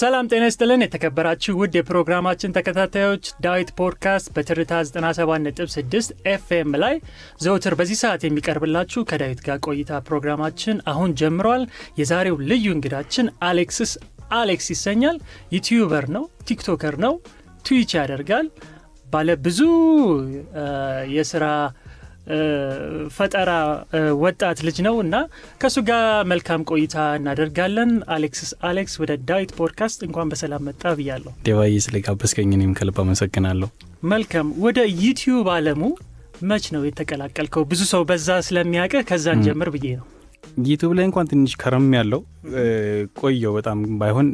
ሰላም ጤና ይስጥልን የተከበራችሁ ውድ የፕሮግራማችን ተከታታዮች ዳዊት ፖድካስት በትርታ 97.6 FM ላይ ዘውትር በዚህ ሰዓት የሚቀርብላችሁ ከዳዊት ጋር ቆይታ ፕሮግራማችን አሁን ጀምሯል። የዛሬው ልዩ እንግዳችን አሌክስ ይሰኛል። ዩቲዩበር ነው፣ ቲክቶከር ነው፣ ትዊች ያደርጋል። ባለ ብዙ የሥራ ፈጠራ ወጣት ልጅ ነው እና ከሱ ጋር መልካም ቆይታ እናደርጋለን። አሌክስ ወደ ዳዊት ፖድካስት እንኳን በሰላም መጣ ብያለሁ። ዴቫዬ ስለጋበዝከኝ እኔም ከልብ አመሰግናለሁ። መልካም። ወደ ዩቲዩብ ዓለሙ መች ነው የተቀላቀልከው? ብዙ ሰው በዛ ስለሚያውቅህ ከዛን ጀምር ብዬ ነው። ዩቲዩብ ላይ እንኳን ትንሽ ከረም ያለው ቆየው በጣም ባይሆን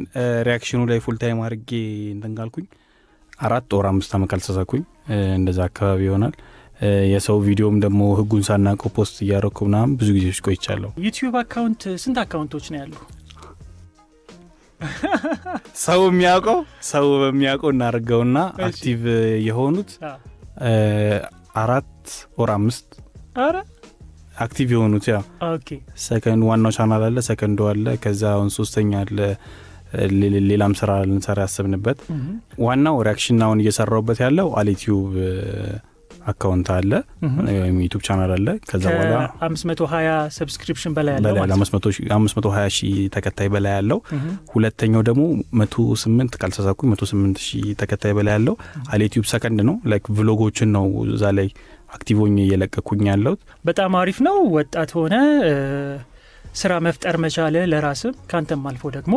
ሪያክሽኑ ላይ ፉል ታይም አድርጌ እንተንጋልኩኝ 4 or 5 ዓመት ካልተሳሳኩኝ እንደዛ አካባቢ ይሆናል። የሰው ቪዲዮም ደግሞ ህጉን ሳናቀው ፖስት እያደረኩ ምናምን ብዙ ጊዜዎች ቆይቻለሁ። ዩቲዩብ አካውንት ስንት አካውንቶች ነው ያሉ? ሰው በሚያውቀው እናርገውና አክቲቭ የሆኑት 4 or 5 አረ አክቲቭ የሆኑት ያ ኦኬ። ሰከንድ ዋናው ቻናል አለ፣ ሰከንዱ አለ፣ ከዛ አሁን ሶስተኛ አለ። ሌላም ስራ ልንሰራ ያሰብንበት ዋናው ሪአክሽን አሁን እየሰራውበት ያለው አልዩቲዩብ አካውንት አለ ወይም ዩቲዩብ ቻናል አለ። ከዛ በኋላ 520 ሰብስክሪፕሽን በላይ ያለው ማለት 520 ሺህ ተከታይ በላይ ያለው። ሁለተኛው ደግሞ 108 ካልተሳሳኩኝ 108 ሺህ ተከታይ በላይ ያለው አልዩቲዩብ ሰከንድ ነው። ላይክ ቭሎጎችን ነው እዛ ላይ አክቲቭ ሆኜ እየለቀኩኝ ያለው። በጣም አሪፍ ነው። ወጣት ሆነ ስራ መፍጠር መቻለ ለራስም ካንተም አልፎ ደግሞ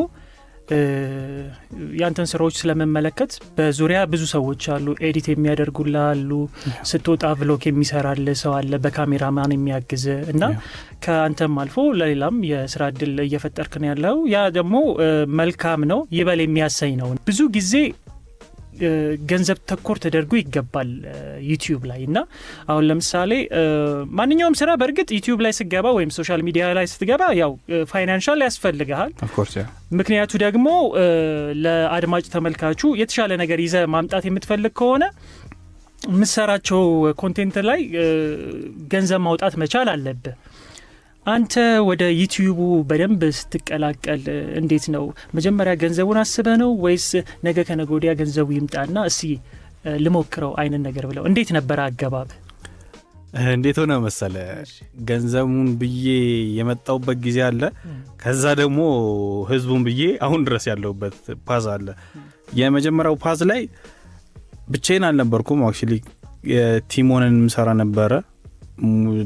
ያንተን ስራዎች ስለመመለከት በዙሪያ ብዙ ሰዎች አሉ፣ ኤዲት የሚያደርጉላሉ፣ ስትወጣ ቭሎግ የሚሰራል ሰው አለ፣ በካሜራማን የሚያግዝ እና ከአንተም አልፎ ለሌላም የስራ እድል እየፈጠርክ ነው ያለው። ያ ደግሞ መልካም ነው፣ ይበል የሚያሰኝ ነው። ብዙ ጊዜ ገንዘብ ተኮር ተደርጎ ይገባል ዩቲዩብ ላይ እና አሁን ለምሳሌ ማንኛውም ስራ በእርግጥ ዩቲዩብ ላይ ስትገባ ወይም ሶሻል ሚዲያ ላይ ስትገባ ያው ፋይናንሻል ያስፈልግሃል። ኦፍ ኮርስ ያ ምክንያቱ ደግሞ ለአድማጭ ተመልካቹ የተሻለ ነገር ይዘህ ማምጣት የምትፈልግ ከሆነ ምሰራቸው ኮንቴንት ላይ ገንዘብ ማውጣት መቻል አለብህ። አንተ ወደ ዩቲዩቡ በደንብ ስትቀላቀል እንዴት ነው? መጀመሪያ ገንዘቡን አስበህ ነው ወይስ ነገ ከነገ ወዲያ ገንዘቡ ይምጣና እስኪ ልሞክረው አይነት ነገር ብለው እንዴት ነበር አገባብ? እንዴት ሆነ መሰለ ገንዘቡን ብዬ የመጣውበት ጊዜ አለ። ከዛ ደግሞ ህዝቡን ብዬ አሁን ድረስ ያለውበት ፓዝ አለ። የመጀመሪያው ፓዝ ላይ ብቻዬን አልነበርኩም። አክቹሊ ቲሞንን ሰራ ነበረ።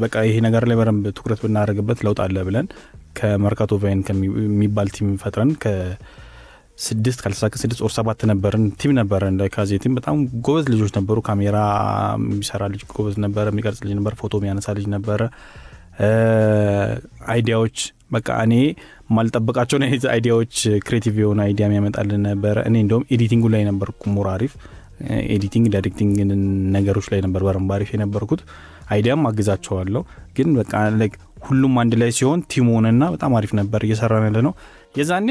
በቃ ይሄ ነገር ላይ በደንብ ትኩረት ብናደርግበት ለውጥ አለ ብለን ከመርካቶ ቫይን ከሚባል ቲም ፈጥረን ከ6 ካልተሳካ 6 or 7 ነበርን ቲም ነበረን። ለካዜ ቲም በጣም ጎበዝ ልጆች ነበሩ። ካሜራ የሚሰራ ልጅ ጎበዝ ነበረ፣ የሚቀርጽ ልጅ ነበር፣ ፎቶ የሚያነሳ ልጅ ነበረ። አይዲያዎች በቃ እኔ ማልጠብቃቸው ነው አይዲያዎች፣ ክሬቲቭ የሆነ አይዲያ የሚያመጣልን ነበረ። እኔ እንደውም ኤዲቲንጉ ላይ ነበርኩ ሞር አሪፍ ኤዲቲንግ ዳይሬክቲንግ ነገሮች ላይ ነበር በረም ባሪፍ የነበርኩት። አይዲያም አግዛቸዋለሁ ግን በቃ ላይክ ሁሉም አንድ ላይ ሲሆን ቲም ሆነና በጣም አሪፍ ነበር እየሰራን ያለ ነው። የዛኔ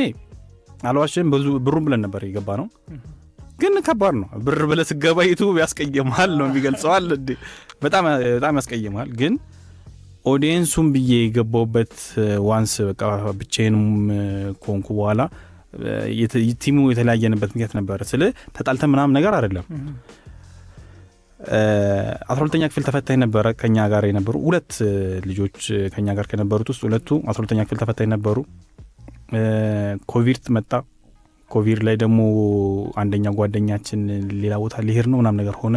አልዋሽም ብዙ ብሩን ብለን ነበር የገባ ነው። ግን ከባድ ነው ብር ብለህ ስትገባ ዩቲዩብ ያስቀየማል ነው የሚገልጸዋል እንዴ በጣም ያስቀየማል። ግን ኦዲየንሱን ብዬ የገባውበት ዋንስ በቃ ብቻዬንም ኮንኩ በኋላ ቲሙ የተለያየንበት ምክንያት ነበር። ስለ ተጣልተን ምናምን ነገር አይደለም። 12ኛ ክፍል ተፈታኝ ነበረ ከኛ ጋር የነበሩ 2 ልጆች ከኛ ጋር ከነበሩት ውስጥ 2ቱ 12ኛ ክፍል ተፈታኝ ነበሩ። ኮቪድ መጣ። ኮቪድ ላይ ደግሞ አንደኛ ጓደኛችን ሌላ ቦታ ሊሄድ ነው ምናምን ነገር ሆነ።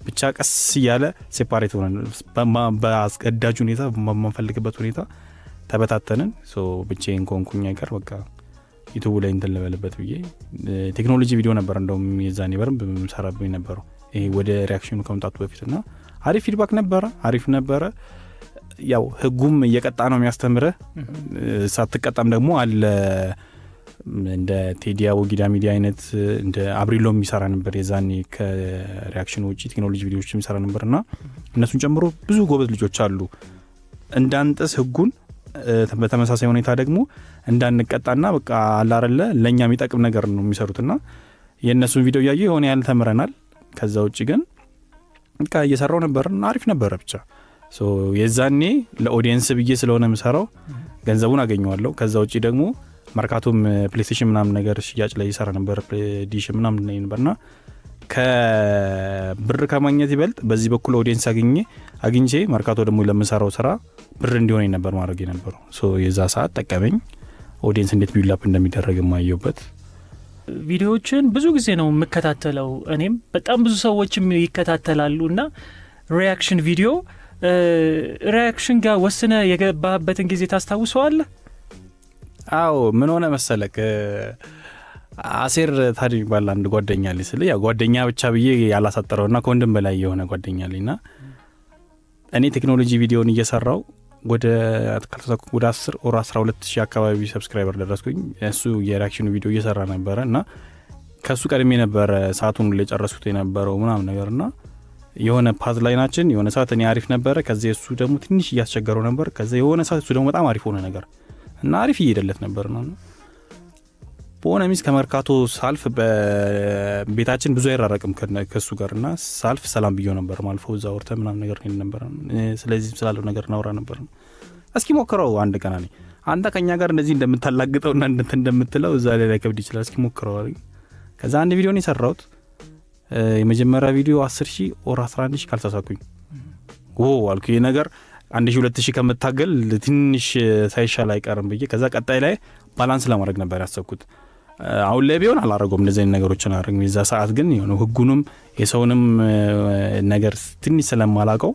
ብቻ ቀስ እያለ ሴፓሬት ሆነን በአስገዳጅ ሁኔታ በማንፈልግበት ሁኔታ ተበታተንን። ብቻዬን ኮንኩኝ አይቀር በቃ ዩቲዩብ ላይ እንትን ልበልበት ብዬ ቴክኖሎጂ ቪዲዮ ነበር እንደውም የዛኔ በረም በመሰራብኝ ነበረው ይሄ ወደ ሪአክሽኑ ከመምጣቱ በፊትና አሪፍ ፊድባክ ነበረ። ያው ህጉም እየቀጣ ነው የሚያስተምረህ። ሳትቀጣም ደግሞ አለ እንደ ቴዲያ ወጊዳ ሚዲያ አይነት እንደ አብሪሎ የሚሰራ ነበር የዛኔ ከሪአክሽኑ ውጪ ቴክኖሎጂ ቪዲዮዎች የሚሰራ ነበርና እነሱን ጨምሮ ብዙ ጎበዝ ልጆች አሉ። እንዳንጥስ ህጉን በተመሳሳይ ሁኔታ ደግሞ እንዳንቀጣና በቃ አላረለ ለኛ የሚጠቅም ነገር ነው የሚሰሩትና የነሱን ቪዲዮ ያየ የሆነ ያህል ተምረናል። ከዛ ውጪ ግን በቃ እየሰራው ነበርና አሪፍ ነበር ብቻ። የዛኔ ለኦዲየንስ ብዬ ስለሆነ የምሰራው ገንዘቡን አገኘዋለሁ። ከዛ ውጪ ደግሞ መርካቶም ፕሌይስቴሽን ምናምን ነገር ሽያጭ ላይ ይሰራ ነበር ዲሽ ምናምን ነበርና ከብር ከማግኘት ይበልጥ በዚህ በኩል ኦዲየንስ አግኝቼ መርካቶ ደግሞ ለምሰራው ስራ ብር እንዲሆን ነበር ማድረግ የነበረው ሶ የዛ ሰዓት ጠቀመኝ ኦዲየንስ እንዴት ቢልድ አፕ እንደሚደረግ ማየውበት ቪዲዮዎችን ብዙ ጊዜ ነው የምከታተለው እኔም በጣም ብዙ ሰዎችም ይከታተላሉና ሪአክሽን ቪዲዮ ሪአክሽን ጋር ወስነ የገባበትን ጊዜ ታስታውሰዋለህ? አዎ ምን ሆነ መሰለክ አሴር ታዲያ ይባል አንድ ጓደኛ አለኝ ስለ ያ ጓደኛ ብቻ ብዬ ያላሳጠረውና ከወንድም በላይ የሆነ ጓደኛ አለኝና እኔ ቴክኖሎጂ ቪዲዮን እየሰራው ወደ 10 or 12 ሺህ አካባቢ ሰብስክራይበር ደረስኩኝ እሱ የሪአክሽን ቪዲዮ እየሰራ ነበርና ከሱ ቀድሜ ነበር ሰዓቱን ለጨረስኩት የነበረው ምናምን ነገርና የሆነ ፓዝ ላይናችን የሆነ ሰዓት እኔ አሪፍ ነበር ከዛ እሱ ደግሞ ትንሽ እያስቸገረው ነበር ከዛ የሆነ ሰዓት እሱ ደግሞ በጣም አሪፍ ሆነ ነገር እና አሪፍ እየሄደለት ነበርና በሆነ ሚስ ከመርካቶ ሳልፍ በቤታችን ብዙ አይራራቅም ከሱ ጋርና ሳልፍ ሰላም ብዬው ነበር ማልፎ እዛ ወርተ ምናምን ነገር ነበር ስለዚህ ስላለው ነገር ናውራ ነበር እስኪ ሞክረው አንድ ቀን አለኝ አንተ ከኛ ጋር እንደዚህ እንደምታላግጠውና እንደምትለው እዛ ላይ ከብድ ይችላል እስኪ ሞክረው አለኝ ከዛ አንድ ቪዲዮ ነው የሰራሁት የመጀመሪያ ቪዲዮ 10,000 or 11,000 ካልተሳኩኝ አልኩ ይሄ ነገር 1,000-2,000 ከመታገል ትንሽ ሳይሻል አይቀርም ብዬ ከዛ ቀጣይ ላይ ባላንስ ለማድረግ ነበር ያሰብኩት አሁን ላይ ቢሆን አላረገውም እንደዚህ ነገሮችን አረግ የዛ ሰዓት ግን የሆነ ህጉንም የሰውንም ነገር ትንሽ ስለማላቀው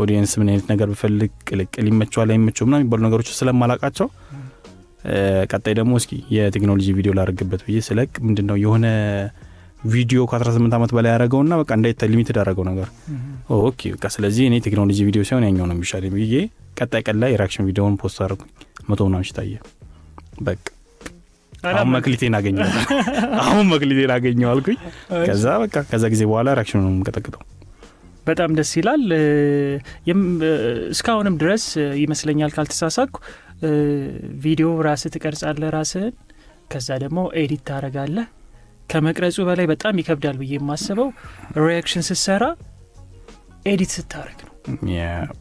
ኦዲየንስ ምን አይነት ነገር ቢፈልግ ቅልቅል ይመቻል አይመቸው ምናምን ይባሉ ነገሮች ስለማላቃቸው ቀጣይ ደግሞ እስኪ የቴክኖሎጂ ቪዲዮ ላርግበት ብዬ ስለቅ ምንድነው የሆነ ቪዲዮ ከ18 አመት በላይ ያረጋውና በቃ እንዳይተ ሊሚትድ አረጋው ነገር ኦኬ በቃ ስለዚህ እኔ ቴክኖሎጂ ቪዲዮ ሳይሆን ያኛው ነው የሚሻለው ብዬ ቀጣይ ቀን ላይ ሪአክሽን ቪዲዮውን ፖስት አረኩኝ 100 ምናምን ታየ በቃ አሁን መክሊቴን አገኘው አልኩኝ ከዛ በቃ ከዛ ጊዜ በኋላ ሪአክሽኑን ነው የምቀጠቅጠው በጣም ደስ ይላል እስካሁንም ድረስ ይመስለኛል ካልተሳሳኩ ቪዲዮ ራስህ ትቀርጻለህ ራስህን ከዛ ደግሞ ኤዲት ታረጋለህ ከመቅረጹ በላይ በጣም ይከብዳል ብዬ የማስበው ሪአክሽን ስትሰራ ኤዲት ስታረግ ነው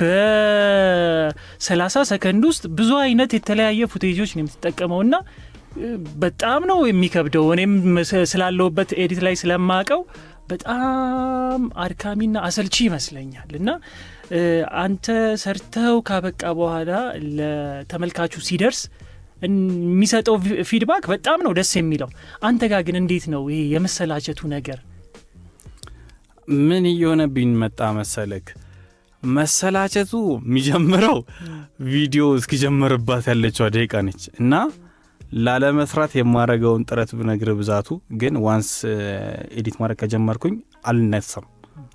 በ30 ሰከንድ ውስጥ ብዙ አይነት የተለያየ ፉቴጆች ነው የምትጠቀመውና በጣም ነው የሚከብደው እኔም ስላለውበት ኤዲት ላይ ስለማቀው በጣም አድካሚና አሰልቺ ይመስለኛል እና አንተ ሰርተው ካበቃ በኋላ ለተመልካቹ ሲደርስ የሚሰጠው ፊድባክ በጣም ነው ደስ የሚለው አንተ ጋር ግን እንዴት ነው ይሄ የመሰላቸቱ ነገር ምን እየሆነብኝ መጣ መሰለክ መሰላቸቱ የሚጀምረው ቪዲዮ እስኪጀምርባት ያለችው ደቂቃ ነች እና ላለመስራት የማረጋውን ጥረት ብነግር ብዛቱ ግን ዋንስ ኤዲት ማድረግ ከጀመርኩኝ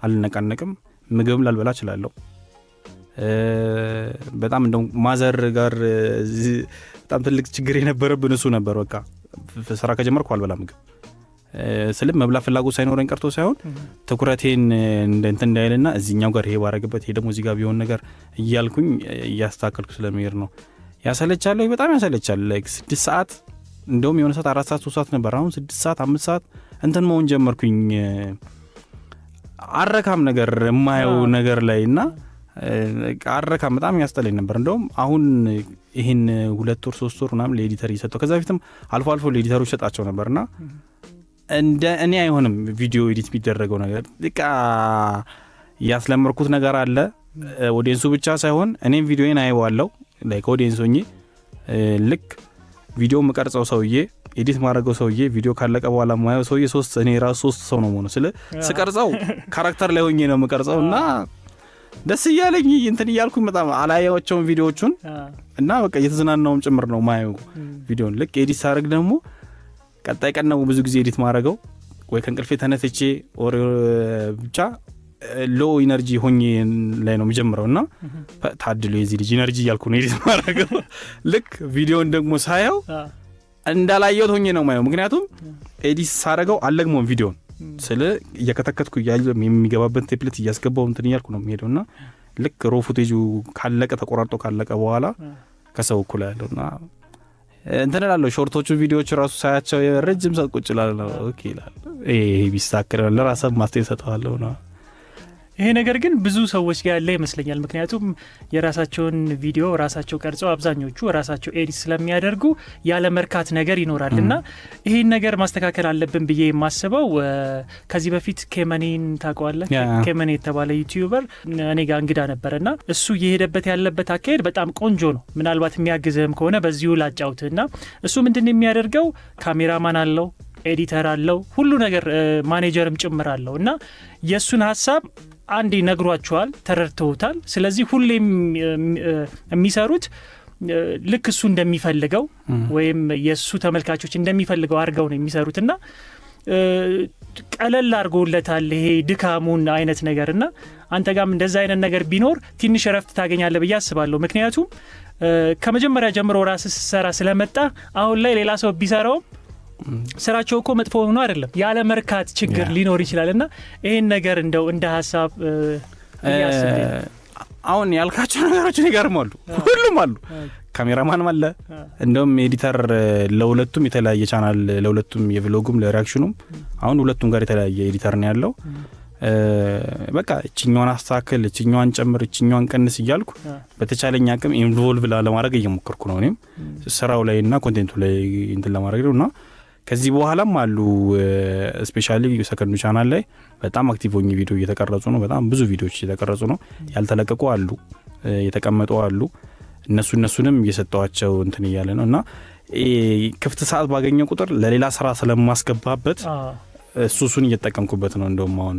አልነቃነቅም ምግብም ላልበላ እችላለሁ በጣም እንደው ማዘር ጋር በጣም ትልቅ ችግር የነበረብን እሱ ነበር በቃ ስራ ከጀመርኩ አልበላ ምግብ ስለም መብላ ፍላጎት ሳይኖረኝ ቀርቶ ሳይሆን ትኩረቴን እንትን እንዳይልና እዚህኛው ጋር ይሄ ባረግበት ይሄ ደግሞ እዚህ ጋር ቢሆን ነገር እያልኩኝ እያስተካከልኩ ስለሚሄድ ነው ያሰለቻል በጣም ያሰለቻል ላይክ 6 ሰዓት እንደውም የሆነ ሰዓት 4 ሰዓት 3 ሰዓት ነበር አሁን 6 ሰዓት 5 ሰዓት እንትን መሆን ጀመርኩኝ አረካም ነገር የማየው ነገር ላይና አረካም በጣም ያስጠላኝ ነበር እንደውም አሁን ይሄን 2 ወር 3 ወር ምናምን ለኤዲተር ይሰጠው ከዛ በፊትም አልፎ አልፎ ለኤዲተሮች ሰጣቸው ነበርና እንደ እኔ አይሆንም ቪዲዮ ኤዲት የሚደረገው ነገር በቃ ያስለመርኩት ነገር አለ ኦዲየንሱ ብቻ ሳይሆን እኔም ቪዲዮዬን አይዋለው ላይክ ኦዲየንስ ሆኜ ልክ ቪዲዮ መቀርጸው ሰውዬ ኤዲት ማድረገው ሰውዬ ቪዲዮ ካለቀ በኋላ ማየው ሰውዬ እኔ ራሱ 3 ሰው ነው ሆኖ ስለ ስቀርጸው ካራክተር ላይ ሆኜ ነው መቀርጸውና ደስ ይያለኝ እንትን ይያልኩኝ በጣም አላያዎቹን ቪዲዮዎቹን እና በቃ እየተዝናናውም ጭምር ነው ማየው ቪዲዮን ልክ ኤዲት ሳደርግ ደግሞ ቀጣይ ቀን ነው ብዙ ጊዜ ኤዲት ማድረገው ወይ ከንቅልፌ ተነስቼ ኦር ብቻ ሎ ኢነርጂ ሆኜ ላይ ነው የሚጀምረውና ታድሎ የዚህ ልጅ ኢነርጂ ያልኩ ነው ኤዲት ማድረገው ልክ ቪዲዮን ደግሞ ሳየው እንዳላየው ሆኜ ነው ማየው ምክንያቱም ኤዲት ሳደርገው አለግሞን ቪዲዮን ስለ እየከተከትኩ የሚገባበት ቴምፕሌት እያስገባው እንትን ያልኩ ነው የሚሄደውና ልክ ሮ ፉቴጁ ካለቀ ተቆራርጦ ካለቀ በኋላ ከሰው እኩል ያለውና እንትን እላለሁ ሾርቶቹ ቪዲዮዎች ራሱ ሳያቸው ረጅም ሰዓት ቁጭ እላለሁ ኦኬ ይላል ይሄ ቢስተካከል ለራስህ ማስተያየት ሰጠዋለሁ ነው ይሄ ነገር ግን ብዙ ሰዎች ጋር ያለ ይመስለኛል። ምክንያቱም የራሳቸውን ቪዲዮ ራሳቸው ቀርጸው አብዛኞቹ ራሳቸው ኤዲት ስለሚያደርጉ ያለ መርካት ነገር ይኖራል እና ይሄን ነገር ማስተካከል አለብን ብዬ የማስበው ከዚህ በፊት ኬመኒን ታውቀዋለህ? ኬመኒ የተባለ ዩቲዩበር እኔ ጋር እንግዳ ነበርና እሱ እየሄደበት ያለበት አካሄድ በጣም ቆንጆ ነው። ምናልባት የሚያግዝህም ከሆነ በዚሁ ላጫውትና እሱ ምንድን የሚያደርገው ካሜራማን አለው፣ ኤዲተር አለው፣ ሁሉ ነገር ማኔጀርም ጭምር አለው እና የሱን ሐሳብ አንዴ ነግሯቸዋል፣ ተረድተውታል። ስለዚህ ሁሌም የሚሰሩት ልክ እሱ እንደሚፈልገው ወይም የሱ ተመልካቾች እንደሚፈልገው አድርገው ነው የሚሰሩትና ቀለል አድርጎለታል ይሄ ድካሙን አይነት ነገርና አንተ ጋርም እንደዛ አይነት ነገር ቢኖር ትንሽ ረፍት ታገኛለህ ብዬ አስባለሁ። ምክንያቱም ከመጀመሪያ ጀምሮ ራስህ ስትሰራ ስለመጣ አሁን ላይ ሌላ ሰው ቢሰራው ስራቸው እኮ መጥፎ ሆኖ አይደለም ያለ መርካት ችግር ሊኖር ይችላልና ይሄን ነገር እንደው እንደ ሐሳብ አሁን ያልካቸው ነገሮች ይገርማሉ። ሁሉም አሉ፣ ካሜራማን አለ፣ እንደውም ኤዲተር ለሁለቱም የተለያየ ቻናል፣ ለሁለቱም የቭሎጉም ለሪአክሽኑም አሁን ሁለቱም ጋር የተለያየ ኤዲተር ነው ያለው። በቃ እቺኛዋን አስተካክል፣ እቺኛዋን ጨምር፣ እቺኛዋን ቀንስ እያልኩ በተቻለኝ አቅም ኢንቮልቭ ለማድረግ እየሞከርኩ ነው እኔም ስራው ላይና ኮንቴንቱ ላይ እንትን ለማድረግ ነውና ከዚህ በኋላም አሉ ስፔሻሊ ሰከንዱ ቻናል ላይ በጣም አክቲቭ ሆኜ ቪዲዮ እየተቀረጹ ነው። በጣም ብዙ ቪዲዮዎች እየተቀረጹ ነው። ያልተለቀቁ አሉ፣ የተቀመጡ አሉ። እነሱንም እየሰጠዋቸው እንትን እያለ ነውና ክፍት ሰዓት ባገኘ ቁጥር ለሌላ ስራ ስለማስገባበት እሱን እየተጠቀምኩበት ነው። እንደውም አሁን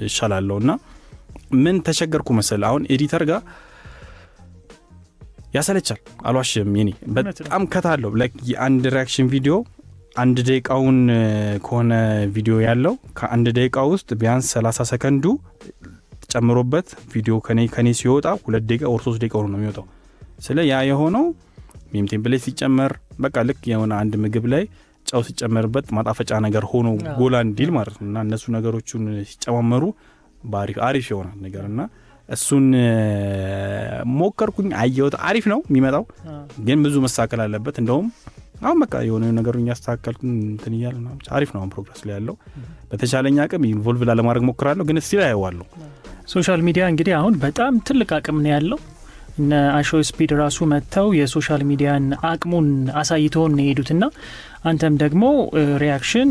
ይሻላለውና ምን ተቸገርኩ መሰል አሁን ኤዲተር ጋር ያሰለቻል፣ አልዋሽም። የኔ በጣም ከታለው ላይክ የአንድ ሪአክሽን ቪዲዮ አንድ ደቂቃውን ከሆነ ቪዲዮ ያለው ከአንድ ደቂቃ ውስጥ ቢያንስ 30 ሰከንዱ ጨምሮበት ቪዲዮ ከኔ ሲወጣ 2 ደቂቃ ወር 3 ደቂቃ ነው የሚወጣው። ስለ ያ የሆነው ሚም ቴምፕሌት ሲጨመር በቃ ልክ የሆነ አንድ ምግብ ላይ ጫው ሲጨመርበት ማጣፈጫ ነገር ሆኖ ጎላ እንዲል ማለት ነውና እነሱ ነገሮችን ሲጨማመሩ አሪፍ ይሆናል ነገርና እሱን ሞከርኩኝ፣ አየሁት። አሪፍ ነው የሚመጣው፣ ግን ብዙ መስተካከል አለበት። እንደውም አሁን በቃ የሆነ ነገሩን ያስተካከልኩኝ እንትን እያለ ነው። አሪፍ ነው ፕሮግረስ ላይ ያለው። በተቻለኝ አቅም ኢንቮልቭ ለማድረግ ሞክራለሁ፣ ግን እስቲ አየዋለሁ። ሶሻል ሚዲያ እንግዲህ አሁን በጣም ትልቅ አቅም ነው ያለው። እነ አሾ ስፒድ ራሱ መጥተው የሶሻል ሚዲያን አቅሙን አሳይተውን የሄዱትና አንተም ደግሞ ሪያክሽን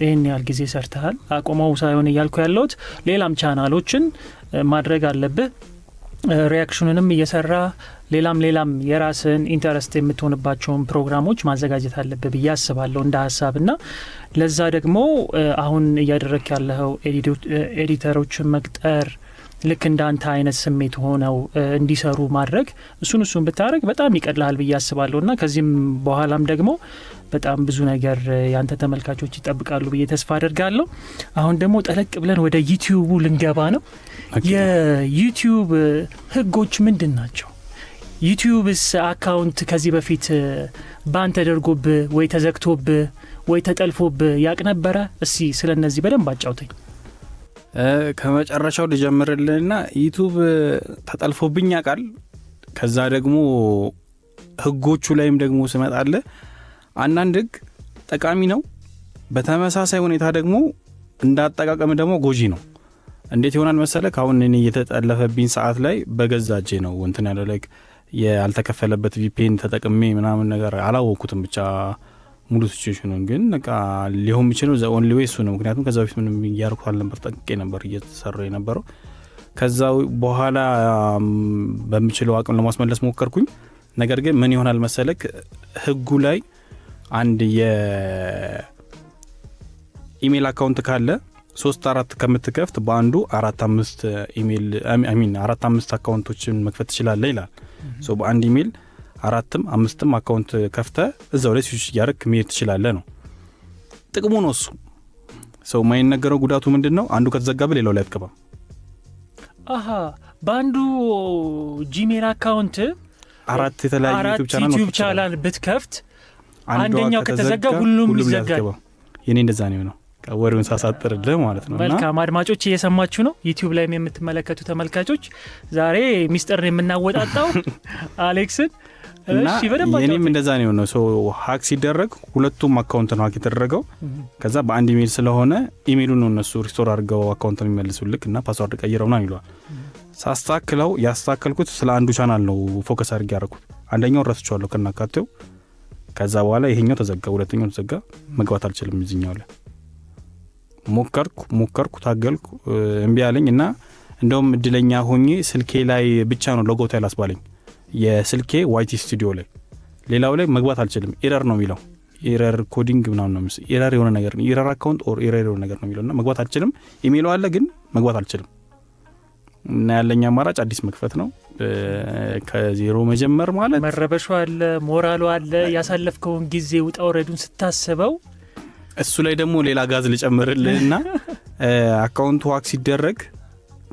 ይህን ያህል ጊዜ ሰርተሃል። አቆመው ሳይሆን እያልኩ ያለሁት ሌላም ቻናሎችን ማድረግ አለብህ። ሪያክሽኑንም እየሰራ ሌላም የራስን ኢንተረስት የምትሆንባቸውን ፕሮግራሞች ማዘጋጀት አለብህ ብዬ አስባለሁ እንደ ሀሳብና ለዛ ደግሞ አሁን እያደረክ ያለው ኤዲተሮችን መቅጠር ልክ እንዳንተ አይነት ስሜት ሆነው እንዲሰሩ ማድረግ እሱን ብታረግ በጣም ይቀላል ብዬ አስባለሁና ከዚህም በኋላም ደግሞ በጣም ብዙ ነገር ያንተ ተመልካቾች ይጠብቃሉ ብዬ ተስፋ አደርጋለሁ። አሁን ደግሞ ጠለቅ ብለን ወደ ዩቲዩቡ ልንገባ ነው። የዩቲዩብ ህጎች ምንድን ናቸው? ዩቲዩብስ አካውንት ከዚህ በፊት ባን ተደርጎብህ ወይ ተዘግቶብህ ወይ ተጠልፎብህ ያቅ ነበረ? እስቲ ስለነዚህ በደንብ አጫውተኝ። ከመጨረሻው ልጀምርልህና ዩቲዩብ ተጠልፎብኝ ያውቃል። ከዛ ደግሞ ህጎቹ ላይም ደግሞ ስመጣለህ አንዳንድ ህግ ጠቃሚ ነው፣ በተመሳሳይ ሁኔታ ደግሞ እንዳጠቃቀም ደግሞ ጎጂ ነው። እንዴት ይሆናል መሰለህ? ካሁን እኔ የተጠለፈብኝ ሰዓት ላይ በገዛጄ ነው እንትን ያለው ላይክ ያልተከፈለበት ቪፒኤን ተጠቅሜ ምናምን ነገር አላወኩትም። ብቻ ሙሉ ሲቹዌሽኑን ግን በቃ ሊሆን የሚችለው ዘ ኦንሊ ዌይ እሱ ነው። ምክንያቱም ከዛ በፊት ምንም እያደረኩት አልነበር፣ ጠንቅቄ ነበር እየተሰራ የነበረው። ከዛ በኋላ በምችለው አቅም ለማስመለስ ሞከርኩኝ። ነገር ግን ምን ይሆናል መሰለክ ህጉ ላይ አንድ የኢሜል አካውንት ካለ 3-4 ከምትከፍት በአንዱ 4-5 ኢሜል አሚን 4-5 አካውንቶችን መክፈት ትችላለህ ይላል። ሶ በአንድ ኢሜል 4-5 አካውንት ከፍተ እዛው ላይ ስዊች ያርክ መሄድ ትችላለህ ነው ጥቅሙ ነው እሱ። ሰው ማይነገረው ጉዳቱ ምንድነው? አንዱ ከተዘጋበ ሌላው ላይ አትገባም። በአንዱ ጂሜል አካውንት 4 የተለያዩ ዩቲዩብ ቻናል ብትከፍት አንደኛው ከተዘጋ ሁሉም ይዘጋል። የኔ እንደዛ ነው ወሬውን ሳሳጥርልህ ማለት ነው። መልካም አድማጮች እየሰማችሁ ነው። ዩቲዩብ ላይ የምትመለከቱ ተመልካቾች ዛሬ ሚስጥርን የምናወጣጣው አሌክስን እና የኔም እንደዛ ነው ሶ ሃክ ሲደረግ ሁለቱም አካውንት ነው ሃክ የተደረገው ከዛ በአንድ ኢሜል ስለሆነ ኢሜሉን ነው እነሱ ሪስቶር አድርገው አካውንቱን የሚመልሱልክና ፓስወርድ ቀይረውና ይሏል ሳስተካክለው ያስተካከልኩት ስለ አንዱ ቻናል ነው ፎከስ አድርጌ ያደረኩት አንደኛው ረስቼዋለሁ ከናካቴው ከዛ በኋላ ይሄኛው ተዘጋ ሁለተኛው ተዘጋ መግባት አልችልም እዚህኛው ላይ ሞከርኩ ታገልኩ እምቢ አለኝ እና እንደውም እድለኛ ሆኜ ስልኬ ላይ ብቻ ነው ሎጎው ያላስባለኝ የስልኬ ዋይቲ ስቱዲዮ ላይ ሌላው ላይ መግባት አልችልም ኤረር ነው የሚለው ኤረር ኮዲንግ ምናምን ነው ምስ ኤረር የሆነ ነገር ነው ኤረር አካውንት ኦር ኤረር የሆነ ነገር ነው የሚለውና መግባት አልችልም ኢሜሉ አለ ግን መግባት አልችልም እና ያለኛ አማራጭ አዲስ መክፈት ነው ከዜሮ መጀመር ማለት መረበሹ አለ ሞራሉ አለ ያሳለፍከውን ጊዜ ውጣ ወረዱን ስታስበው እሱ ላይ ደግሞ ሌላ ጋዝ ልጨምርልህና አካውንቱ ሃክ ሲደረግ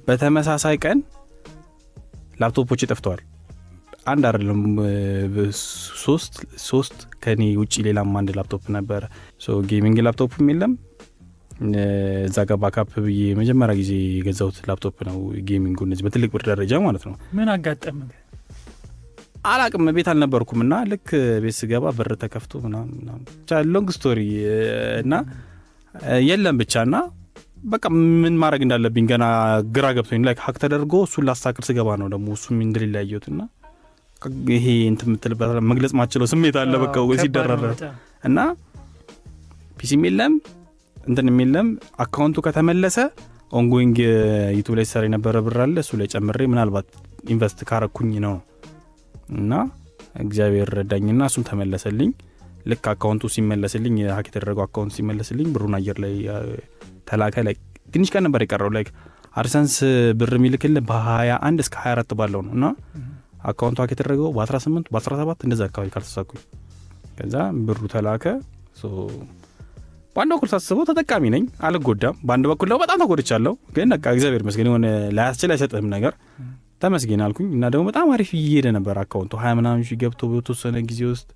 በተመሳሳይ ቀን ላፕቶፖች ጠፍተዋል አንድ አይደለም ሶስት ከኔ ውጪ ሌላም አንድ ላፕቶፕ ነበር ሶ ጌሚንግ ላፕቶፕም የለም እዛ ጋር ባካፕ ብዬ መጀመሪያ ጊዜ የገዛሁት ላፕቶፕ ነው ጌሚንግ እንደዚህ በትልቅ ብር ደረጃ ማለት ነው ምን አጋጠመ አላቅም ቤት አልነበርኩምና ልክ ቤት ስገባ በር ተከፍቶ ምናምን ብቻ ሎንግ ስቶሪ እና የለም ብቻና በቃ ምን ማድረግ እንዳለብኝ ገና ግራ ገብቶኝ ላይክ ሃክ ተደርጎ እሱን ላስተካክል ስገባ ነው ደግሞ እሱም እንደሌላ ያየሁትና ይሄ እንት ምትልበት መግለጽ ማችለው ስሜት አለ በቃ ሲደረረ እና ፒሲም የለም እንትን የለም አካውንቱ ከተመለሰ ኦንጎይንግ ዩቲዩብ ላይ ሰራ የነበረ ብር አለ እሱ ላይ ጨምሬ ምናልባት ኢንቨስት ካረኩኝ ነው እና እግዚአብሔር ረዳኝና እሱም ተመለሰልኝ ልክ አካውንቱ ሲመለስልኝ ሃክ የተደረገው አካውንት ሲመለስልኝ ብሩን አየር ላይ ተላከ ላይ ትንሽ ቀን ነበር የቀረው ላይክ አድሰንስ ብር የሚልክል በ21 እስከ 24 ባለው ነውና አካውንቱ ሃክ የተደረገው በ18 በ17 እንደዛ አካባቢ ካልተሳኩኝ ከዛ ብሩ ተላከ ሶ በአንድ በኩል ሳስበው ተጠቃሚ ነኝ አልጎዳም በአንድ በኩል ደግሞ በጣም ተጎድቻለሁ ግን በቃ እግዚአብሔር ይመስገን የሆነ ላያስችል አይሰጥህም ነገር ተመስገን አልኩኝ እና ደግሞ በጣም አሪፍ እየሄደ ነበር አካውንቱ 20 ምናምን ሺህ ገብቶ በተወሰነ ጊዜ ውስጥ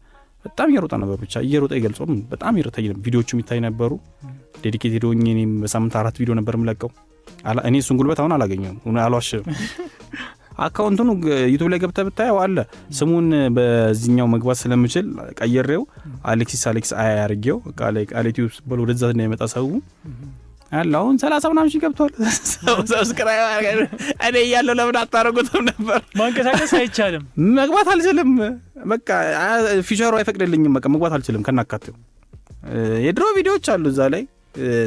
በጣም እየሮጣ ነበር ብቻ እየሮጣ ይገልጾም በጣም ይሮጣ ነበር ቪዲዮዎቹ የሚታይ ነበሩ ዴዲኬትድ ሆኜ እኔም በሳምንት 4 ቪዲዮ ነበር የምለቀው እኔ እሱን ጉልበት አሁን አላገኘሁም አልዋሽም አካውንቱን ዩቲዩብ ላይ ገብተህ ብታየው አለ ስሙን በዚህኛው መግባት ስለምችል ቀየሬው አሌክስ አያርጌው ቃሌቲው ብሎ ወደዛ ነው የመጣ ሰው አላውን 30 ምናምን ሺህ ገብቷል ሰብስክራይብ እኔ ያለው ለምን አታረጉትም ነበር ማንቀሳቀስ አይቻልም መግባት አልችልም በቃ ፊቸሩ አይፈቅድልኝም በቃ መግባት አልችልም ከናካቴው የድሮ ቪዲዮዎች አሉ እዛ ላይ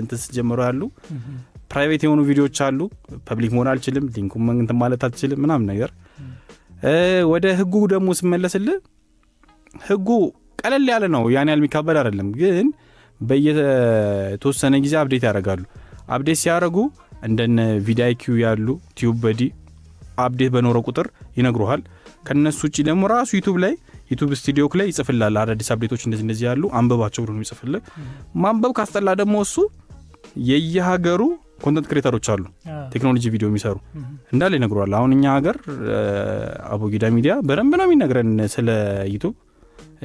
እንትስ ጀምሮ ያሉ ፕራይቬት የሆኑ ቪዲዮዎች አሉ ፐብሊክ መሆን አልችልም ሊንኩን እንትን ማለት አልችልም ምናምን ነገር ወደ ህጉ ደግሞ ስመለስልህ ህጉ ቀለል ያለ ነው ያን ያህል የሚካበድ አይደለም ግን በየተወሰነ ጊዜ አፕዴት ያደርጋሉ አፕዴት ሲያደርጉ እንደነ ቪዲአይኪው ያሉ ቲዩብ በዲ አፕዴት በኖረው ቁጥር ይነግሩሃል ከነሱ ውጪ ደግሞ ራሱ ዩቲዩብ ስቱዲዮ ላይ ይጽፍልሃል አዳዲስ አፕዴቶች እንደዚህ ያሉ አንበባቸው ብሎ ነው ይጽፍልህ ማንበብ ካስጠላ ደግሞ እሱ የየሀገሩ ኮንተንት ክሬተሮች አሉ ቴክኖሎጂ ቪዲዮ የሚሰሩ እንዳለ ይነግሩሃል አሁን እኛ ሀገር አቦጊዳ ሚዲያ በረንብ ነው የሚነግረን ስለ ዩቲዩብ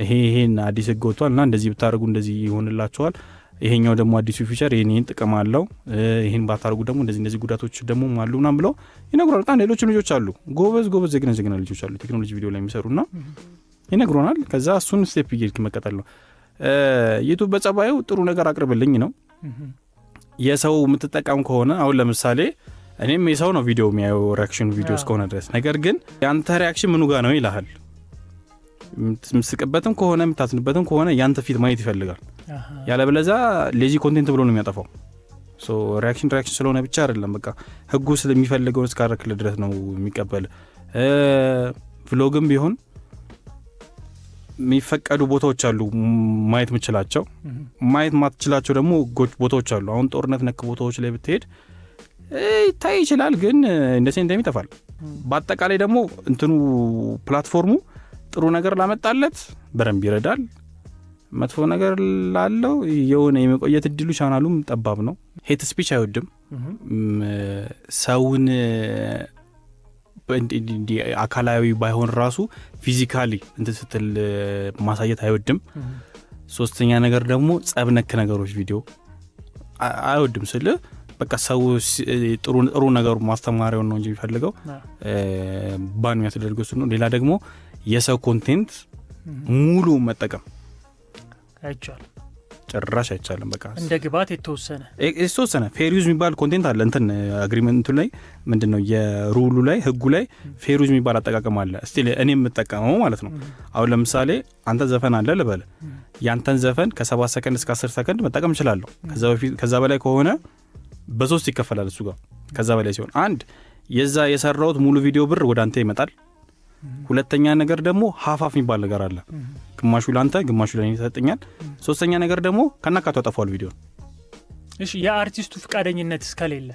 ይሄን አዲስ ህግ ወጥቷልና እንደዚህ ብታረጉ እንደዚህ ይሆንላችኋል ይሄኛው ደግሞ አዲሱ ፊቸር ይሄን ጥቅም አለው ይሄን ባታረጉ ደግሞ እንደዚህ ጉዳቶች ደግሞ አሉና ብለው ይነግሩናል በጣም ሌሎች ልጆች አሉ ጎበዝ ዘግና ልጆች አሉ ቴክኖሎጂ ቪዲዮ ላይ የሚሰሩና ይነግሩናል ከዛ እሱን ስቴፕ ይልክ መቀጠል ነው ዩቲዩብ በጸባዩ ጥሩ ነገር አቅርብልኝ ነው የሰው የምትጠቀም ከሆነ አሁን ለምሳሌ እኔም የሰው ነው ቪዲዮ የሚያየው ሪአክሽን ቪዲዮ እስከሆነ ድረስ ነገር ግን ያንተ ሪአክሽን ምኑ ጋር ነው ይላል ምስቅበትም ከሆነ ምታስንበትም ከሆነ ያንተ ፊት ማየት ይፈልጋል ያለበለዛ ሌዚ ኮንቴንት ብሎ ነው የሚያጠፋው ሶ ሪአክሽን ስለሆነ ብቻ አይደለም በቃ ህጉ ስለሚፈልገው እስካረክለ ድረስ ነው የሚቀበል ቭሎግም ቢሆን የሚፈቀዱ ቦታዎች አሉ ማየት ምችላቸው ማየት ማትችላቸው ደግሞ ቦታዎች አሉ አሁን ጦርነት ነክ ቦታዎች ላይ ብትሄድ ይታይ ይችላል ግን እንደዚህ እንደሚጠፋል በአጠቃላይ ደግሞ እንትኑ ፕላትፎርሙ ጥሩ ነገር ላመጣለት በረንብ ይረዳል መጥፎ ነገር ላለው የሆነ የመቆየት እድሉ ቻናሉም ጠባብ ነው ሄት ስፒች አይወድም ሰውን አካላዊ ባይሆን ራሱ ፊዚካሊ እንትን ስትል ማሳየት አይወድም ሶስተኛ ነገር ደግሞ ጸብ ነክ ነገሮች ቪዲዮ አይወድም ስለ በቃ ሰው ጥሩ ነገሩ ማስተማሪያውን ነው እንጂ የሚፈልገው ባን የሚያስደርገው እሱ ነው። ሌላ ደግሞ የሰው ኮንቴንት ሙሉ መጠቀም አይቻልም፣ ጭራሽ አይቻልም። በቃ እንደ ግባት የተወሰነ ፌር ዩዝ የሚባል ኮንቴንት አለ እንትን አግሪመንቱ ላይ ምንድነው የሩሉ ላይ ህጉ ላይ ፌር ዩዝ የሚባል አጠቃቀም አለ። እስቲ እኔ የምጠቀመው ማለት ነው አሁን ለምሳሌ አንተ ዘፈን አለ ልበል ያንተን ዘፈን ከ7 ሰከንድ እስከ 10 ሰከንድ መጠቀም እችላለሁ። ከዛ በላይ ከሆነ በ3 ይከፈላል እሱ ጋር። ከዛ በላይ ሲሆን አንድ የዛ የሰራውት ሙሉ ቪዲዮ ብር ወደ አንተ ይመጣል። ሁለተኛ ነገር ደግሞ ሀፋፍ የሚባል ነገር አለ፣ ግማሹ ላንተ ግማሹ ለኔ ይሰጠኛል። ሶስተኛ ነገር ደግሞ ከናካቱ አጠፋው ቪዲዮ። እሺ የአርቲስቱ ፍቃደኝነት እስከሌለ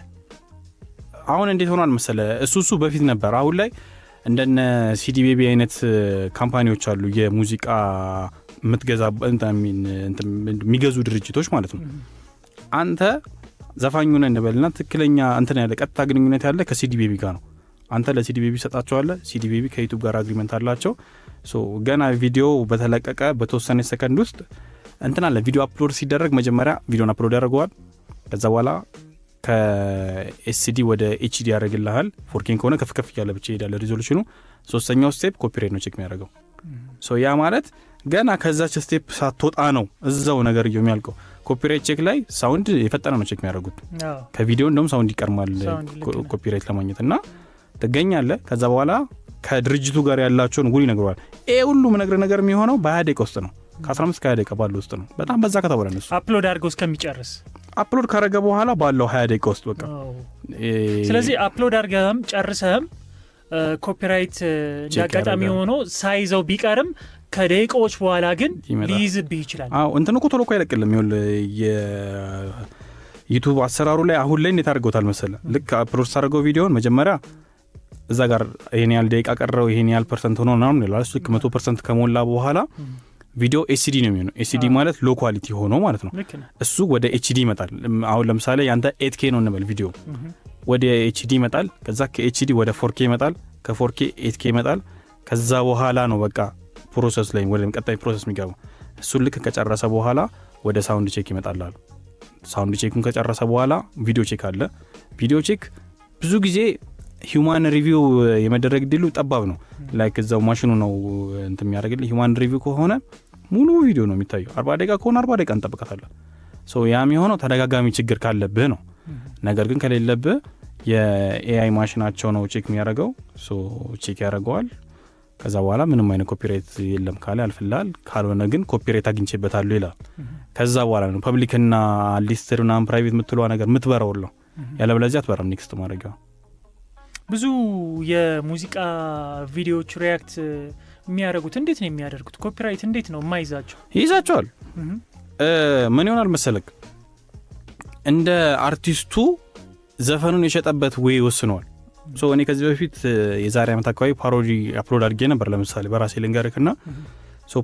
አሁን እንዴት ሆኗል መሰለ እሱ በፊት ነበር። አሁን ላይ እንደነ ሲዲ ቤቢ አይነት ካምፓኒዎች አሉ የሙዚቃ ምትገዛ የሚገዙ ድርጅቶች ማለት ነው። አንተ ዘፋኙን እንበልና ትክክለኛ እንትን ያለ ቀጥታ ግንኙነት ያለ ከሲዲ ቤቢ ጋር ነው። አንተ ለሲዲ ቤቢ ሰጣቸዋለህ። ሲዲ ቤቢ ከዩቲዩብ ጋር አግሪመንት አላቸው። ገና ቪዲዮ በተለቀቀ በተወሰነ ሰከንድ ውስጥ እንትን አለ ቪዲዮ አፕሎድ ሲደረግ መጀመሪያ ቪዲዮን አፕሎድ ያደርገዋል። ከዛ በኋላ ከኤስዲ ወደ ኤችዲ ያደርግልሃል። ፎርኬን ከሆነ ከፍ እያለ ብቻ ይሄዳል ሪዞሉሽኑ። ሶስተኛው ስቴፕ ኮፒራይት ነው ቼክ የሚያደርገው። ያ ማለት ገና ከዛች ስቴፕ ሳትወጣ ነው እዛው ነገር የሚያልቀው። ኮፒራይት ቼክ ላይ ሳውንድ የፈጠነ ነው ቼክ የሚያደርጉት። ከቪዲዮ እንደውም ሳውንድ ይቀርማል ኮፒራይት ለማግኘት እና ትገኛለህ። ከዛ በኋላ ከድርጅቱ ጋር ያላቸውን ውል ይነግረዋል። ሁሉም ነገር የሚሆነው በ20 ደቂቃ ውስጥ ነው፣ ከ15 እስከ 20 ደቂቃ ባለው ውስጥ ነው። በጣም በዛ ከተባለ ነው አፕሎድ አድርገው እስከሚጨርስ አፕሎድ ካረገ በኋላ ባለው 20 ደቂቃ ውስጥ በቃ። ስለዚህ አፕሎድ አድርገህም ጨርሰህም ኮፒራይት እንዳጋጣሚ ሆኖ ሳይዘው ቢቀርም ከደቂቃዎች በኋላ ግን ሊይዝብህ ይችላል። እንትን እኮ ቶሎ እኮ አይለቅልም። የዩቲዩብ አሰራሩ ላይ አሁን ላይ እንዴት አድርገውታል መሰለህ? ልክ አፕሎድ ሳደርገው ቪዲዮን መጀመሪያ እዛ ጋር ይሄን ያህል ደቂቃ ቀረው ይሄን ያህል ፐርሰንት ሆኖ ነው ይላል። እሱ 100% ከሞላ በኋላ ቪዲዮ ኤችዲ ነው የሚሆነው። ኤችዲ ማለት ሎ ኳሊቲ ሆኖ ማለት ነው። እሱ ወደ ኤችዲ ይመጣል። አሁን ለምሳሌ ያንተ 8K ነው እንበል ቪዲዮ ወደ ኤችዲ ይመጣል። ከዛ ከኤችዲ ወደ 4K ይመጣል። ከ4K 8K ይመጣል። ከዛ በኋላ ነው በቃ ፕሮሰስ ላይ ወደ ቀጣይ ፕሮሰስ የሚገባው። እሱ ልክ ከጨረሰ በኋላ ወደ ሳውንድ ቼክ ይመጣል። ሳውንድ ቼኩን ከጨረሰ በኋላ ቪዲዮ ቼክ አለ። ቪዲዮ ቼክ ብዙ ጊዜ ሂውማን ሪቪው የመደረግ ድሉ ጠባብ ነው። ላይክ እዛው ማሽኑ ነው እንትን የሚያደርግልህ። ሂውማን ሪቪው ከሆነ ሙሉ ቪዲዮ ነው የሚታየው። 40 ደቂቃ ከሆነ 40 ደቂቃ እንጠብቃታለን። ያ የሚሆነው ተደጋጋሚ ችግር ካለብህ ነው። ነገር ግን ከሌለብህ የኤአይ ማሽናቸው ነው ቼክ የሚያደርገው። ቼክ ያደርገዋል። ከዛ በኋላ ምንም አይነት ኮፒራይት የለም ካለ ያልፍላል። ካልሆነ ግን ኮፒራይት አግኝቼበታለሁ ይላል። ከዛ በኋላ ነው ፐብሊክና ሊስትድ እና ፕራይቬት የምትለዋ ነገር የምትበራው ነው። ያለበለዚያ አትበራም። ኔክስት ማድረጊያው ብዙ የሙዚቃ ቪዲዮዎች ሪያክት የሚያደርጉት እንዴት ነው የሚያደርጉት? ኮፒራይት እንዴት ነው የማይዛቸው? ይይዛቸዋል። ምን ይሆናል መሰለክ እንደ አርቲስቱ ዘፈኑን የሸጠበት ወይ ወስነዋል። እኔ ከዚህ በፊት የዛሬ ዓመት አካባቢ ፓሮዲ አፕሎድ አድርጌ ነበር። ለምሳሌ በራሴ ልንገርክና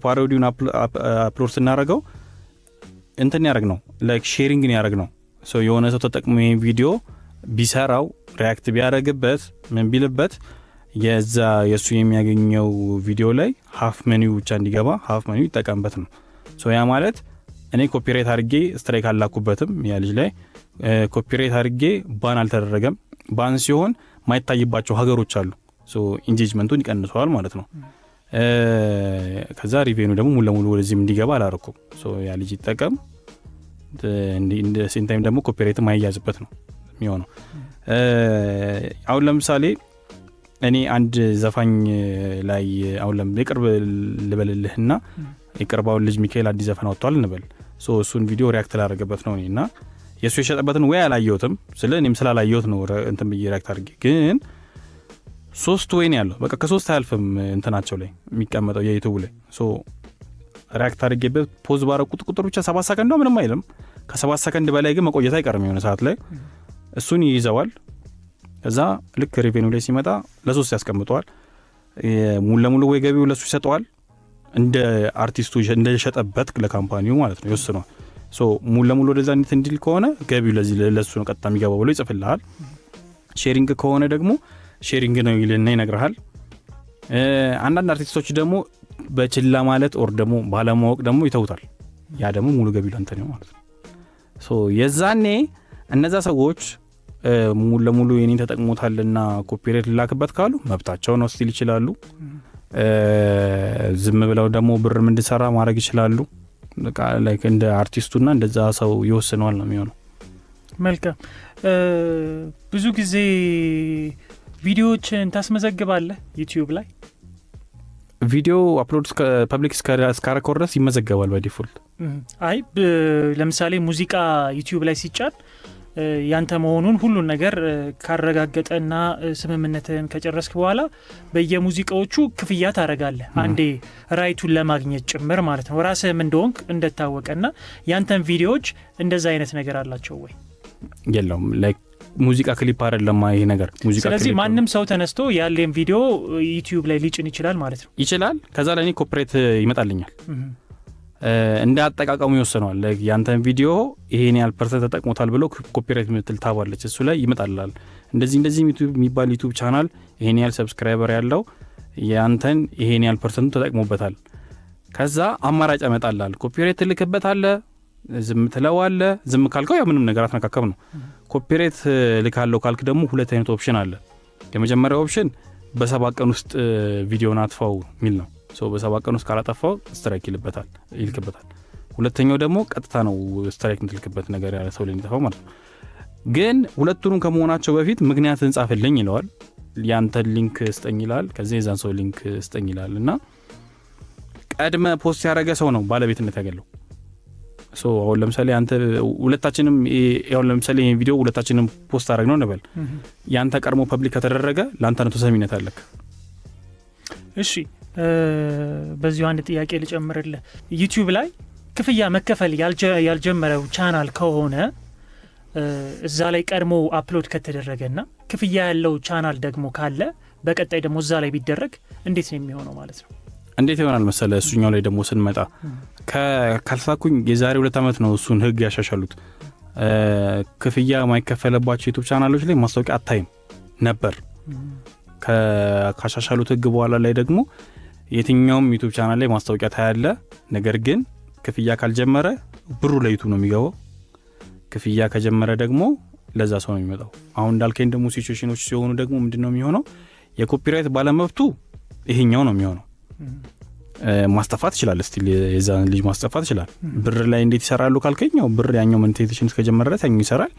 ፓሮዲውን አፕሎድ ስናደርገው እንትን ያደርግ ነው ላይክ ሼሪንግን ያደርግ ነው። የሆነ ሰው ተጠቅሞ ይሄን ቪዲዮ ቢሰራው ሪያክት ቢያደርግበት ምን ቢልበት የሱ የሚያገኘው ቪዲዮ ላይ ሀፍ መኒው ብቻ እንዲገባ ሀፍ መኒው ይጠቀምበት ነው። ያ ማለት እኔ ኮፒራይት አድርጌ ስትራይክ አላኩበትም። ያ ልጅ ላይ ኮፒራይት አድርጌ ባን አልተደረገም። ባን ሲሆን ማይታይባቸው ሀገሮች አሉ። ኢንጌጅመንቱን ይቀንሰዋል ማለት ነው። ከዛ ሪቬኑ ደግሞ ሙሉ ለሙሉ ወደዚህም እንዲገባ አላረኩም። ያ ልጅ ይጠቀም። ሴንታይም ደግሞ ኮፒራይት ማይያዝበት ነው የሚሆነው። አሁን ለምሳሌ እኔ አንድ ዘፋኝ ላይ አሁን የቅርብ ልበልልህና የቅርባውን ልጅ ሚካኤል አዲስ ዘፈን አወጥቷል እንበል። እሱን ቪዲዮ ሪያክት ላደረገበት ነው እኔና የሱ የሸጠበትን ወይ አላየሁትም። እኔም ስላላየሁት ነው እንትን ብዬ ሪያክት አድርጌ። ግን 3 ወይ ነው ያለው በቃ ከ3 አያልፍም እንትናቸው ላይ የሚቀመጠው የዩቲዩብ ላይ። ሪያክት አድርጌበት ፖዝ ባረኩት ቁጥር ብቻ 7 ሰከንድ ነው፣ ምንም አይልም። ከ7 ሰከንድ በላይ ግን መቆየት አይቀርም የሆነ ሰዓት ላይ እሱን ይይዘዋል። ከዛ ልክ ሪቬኒው ላይ ሲመጣ ለ3 ያስቀምጠዋል። ሙሉ ለሙሉ ወይ ገቢው ለሱ ይሰጠዋል እንደ አርቲስቱ እንደሸጠበት ለካምፓኒው ማለት ነው ይወስነዋል። ሙሉ ለሙሉ ወደዛ እንዲል ከሆነ ገቢው ለሱ ነው ቀጥታ የሚገባው ብሎ ይጽፍልሃል። ሼሪንግ ከሆነ ደግሞ ሼሪንግ ነው ይልና ይነግርሃል። አንዳንድ አርቲስቶች ደግሞ በችላ ማለት ኦር ደግሞ ባለማወቅ ደግሞ ይተውታል። ያ ደግሞ ሙሉ ገቢው ለአንተ ነው ማለት ነው። የዛኔ እነዛ ሰዎች ሙሉ ለሙሉ የኔን ተጠቅሞታልና ኮፒራይት ሊላክበት ካሉ መብታቸው ነው ስቲል ይችላሉ። ዝም ብለው ደግሞ ብርም እንድሰራ ማድረግ ይችላሉ። በቃ ላይክ እንደ አርቲስቱና እንደዛ ሰው ይወስነዋል ነው የሚሆነው። መልካም። ብዙ ጊዜ ቪዲዮዎችን ታስመዘግባለህ ዩቲዩብ ላይ? ቪዲዮ አፕሎድ ፐብሊክ እስካረከው ድረስ ይመዘገባል በዲፎልት። አይ ለምሳሌ ሙዚቃ ዩቲዩብ ላይ ሲጫን ያንተ መሆኑን ሁሉን ነገር ካረጋገጠና ስምምነትን ከጨረስክ በኋላ በየሙዚቃዎቹ ክፍያ ታረጋለህ። አንዴ ራይቱን ለማግኘት ጭምር ማለት ነው። ራስህም እንደሆንክ እንደታወቀና ያንተን ቪዲዮዎች እንደዛ አይነት ነገር አላቸው ወይ? የለውም። ላይክ ሙዚቃ ክሊፕ አይደለም ይሄ ነገር ሙዚቃ። ስለዚህ ማንም ሰው ተነስቶ ያለን ቪዲዮ ዩቲዩብ ላይ ሊጭን ይችላል ማለት ነው? ይችላል። ከዛ ለኔ ኮፒራይት ይመጣልኛል። እንደ አጠቃቀሙ ይወሰነዋል። ያንተን ቪዲዮ ይሄን ያህል ፐርሰንት ተጠቅሞታል ብሎ ኮፒራይት ምትል ታባለች እሱ ላይ ይመጣልላል። እንደዚህ ዩቲዩብ የሚባል ዩቲዩብ ቻናል ይሄን ያህል ሰብስክራይበር ያለው ያንተን ይሄን ያህል ፐርሰንቱ ተጠቅሞበታል። ከዛ አማራጭ ያመጣልላል። ኮፒራይት ልክበታለህ፣ ዝም ትለዋለ። ዝም ካልከው ያው ምንም ነገር አትነካከም ነው። ኮፒራይት ልካለው ካልክ ደግሞ ሁለት አይነት ኦፕሽን አለ። የመጀመሪያው ኦፕሽን በ7 ቀን ውስጥ ቪዲዮን አጥፋው ሚል ነው። በ7 ቀን ውስጥ ካላጠፋው ስትራይክ ይልክበታል። ሁለተኛው ደግሞ ቀጥታ ነው ስትራይክ እንትልክበት ነገር ያለ ሰው ላይ እንዲጠፋው ማለት ነው። ግን ሁለቱንም ከመሆናቸው በፊት ምክንያት እንጻፍልኝ ይለዋል። ያንተን ሊንክ ስጠኝ ይላል። ከዚህ የዛን ሰው ሊንክ ስጠኝ ይላል እና ቀድመ ፖስት ያደረገ ሰው ነው ባለቤትነት ያገለው። አሁን ለምሳሌ አንተ ሁለታችንም አሁን ለምሳሌ ይሄን ቪዲዮ ሁለታችንም ፖስት አደረግነው እንበል። ያንተ ቀድሞ ፐብሊክ ከተደረገ ላንተ ነው ተሰሚነት አለክ። እሺ በዚሁ አንድ ጥያቄ ልጨምርልህ። ዩቲዩብ ላይ ክፍያ መከፈል ያልጀመረው ቻናል ከሆነ እዛ ላይ ቀድሞ አፕሎድ ከተደረገና ክፍያ ያለው ቻናል ደግሞ ካለ በቀጣይ ደግሞ እዛ ላይ ቢደረግ እንዴት ነው የሚሆነው ማለት ነው? እንዴት ይሆናል መሰለ? እሱኛው ላይ ደግሞ ስንመጣ ካልሳኩኝ የዛሬ 2 አመት ነው እሱን ህግ ያሻሻሉት። ክፍያ ማይከፈለባቸው ዩቲዩብ ቻናሎች ላይ ማስታወቂያ አታይም ነበር። ካሻሻሉት ህግ በኋላ ላይ ደግሞ የትኛውም ዩቲዩብ ቻናል ላይ ማስታወቂያ ታያለ። ነገር ግን ክፍያ ካልጀመረ ብሩ ለዩቲዩብ ነው የሚገባው። ክፍያ ከጀመረ ደግሞ ለዛ ሰው ነው የሚመጣው። አሁን እንዳልከኝ ደግሞ ሲቹዌሽኖች ሲሆኑ ደግሞ ምንድነው የሚሆነው? የኮፒራይት ባለመብቱ ይሄኛው ነው የሚሆነው። ማስጠፋት ይችላል። ስቲል የዛን ልጅ ማስጠፋት ይችላል። ብር ላይ እንዴት ይሰራሉ ካልከኛው ብር ያኛው ሞኔታይዜሽን እስከጀመረ ድረስ ያኛው ይሰራል።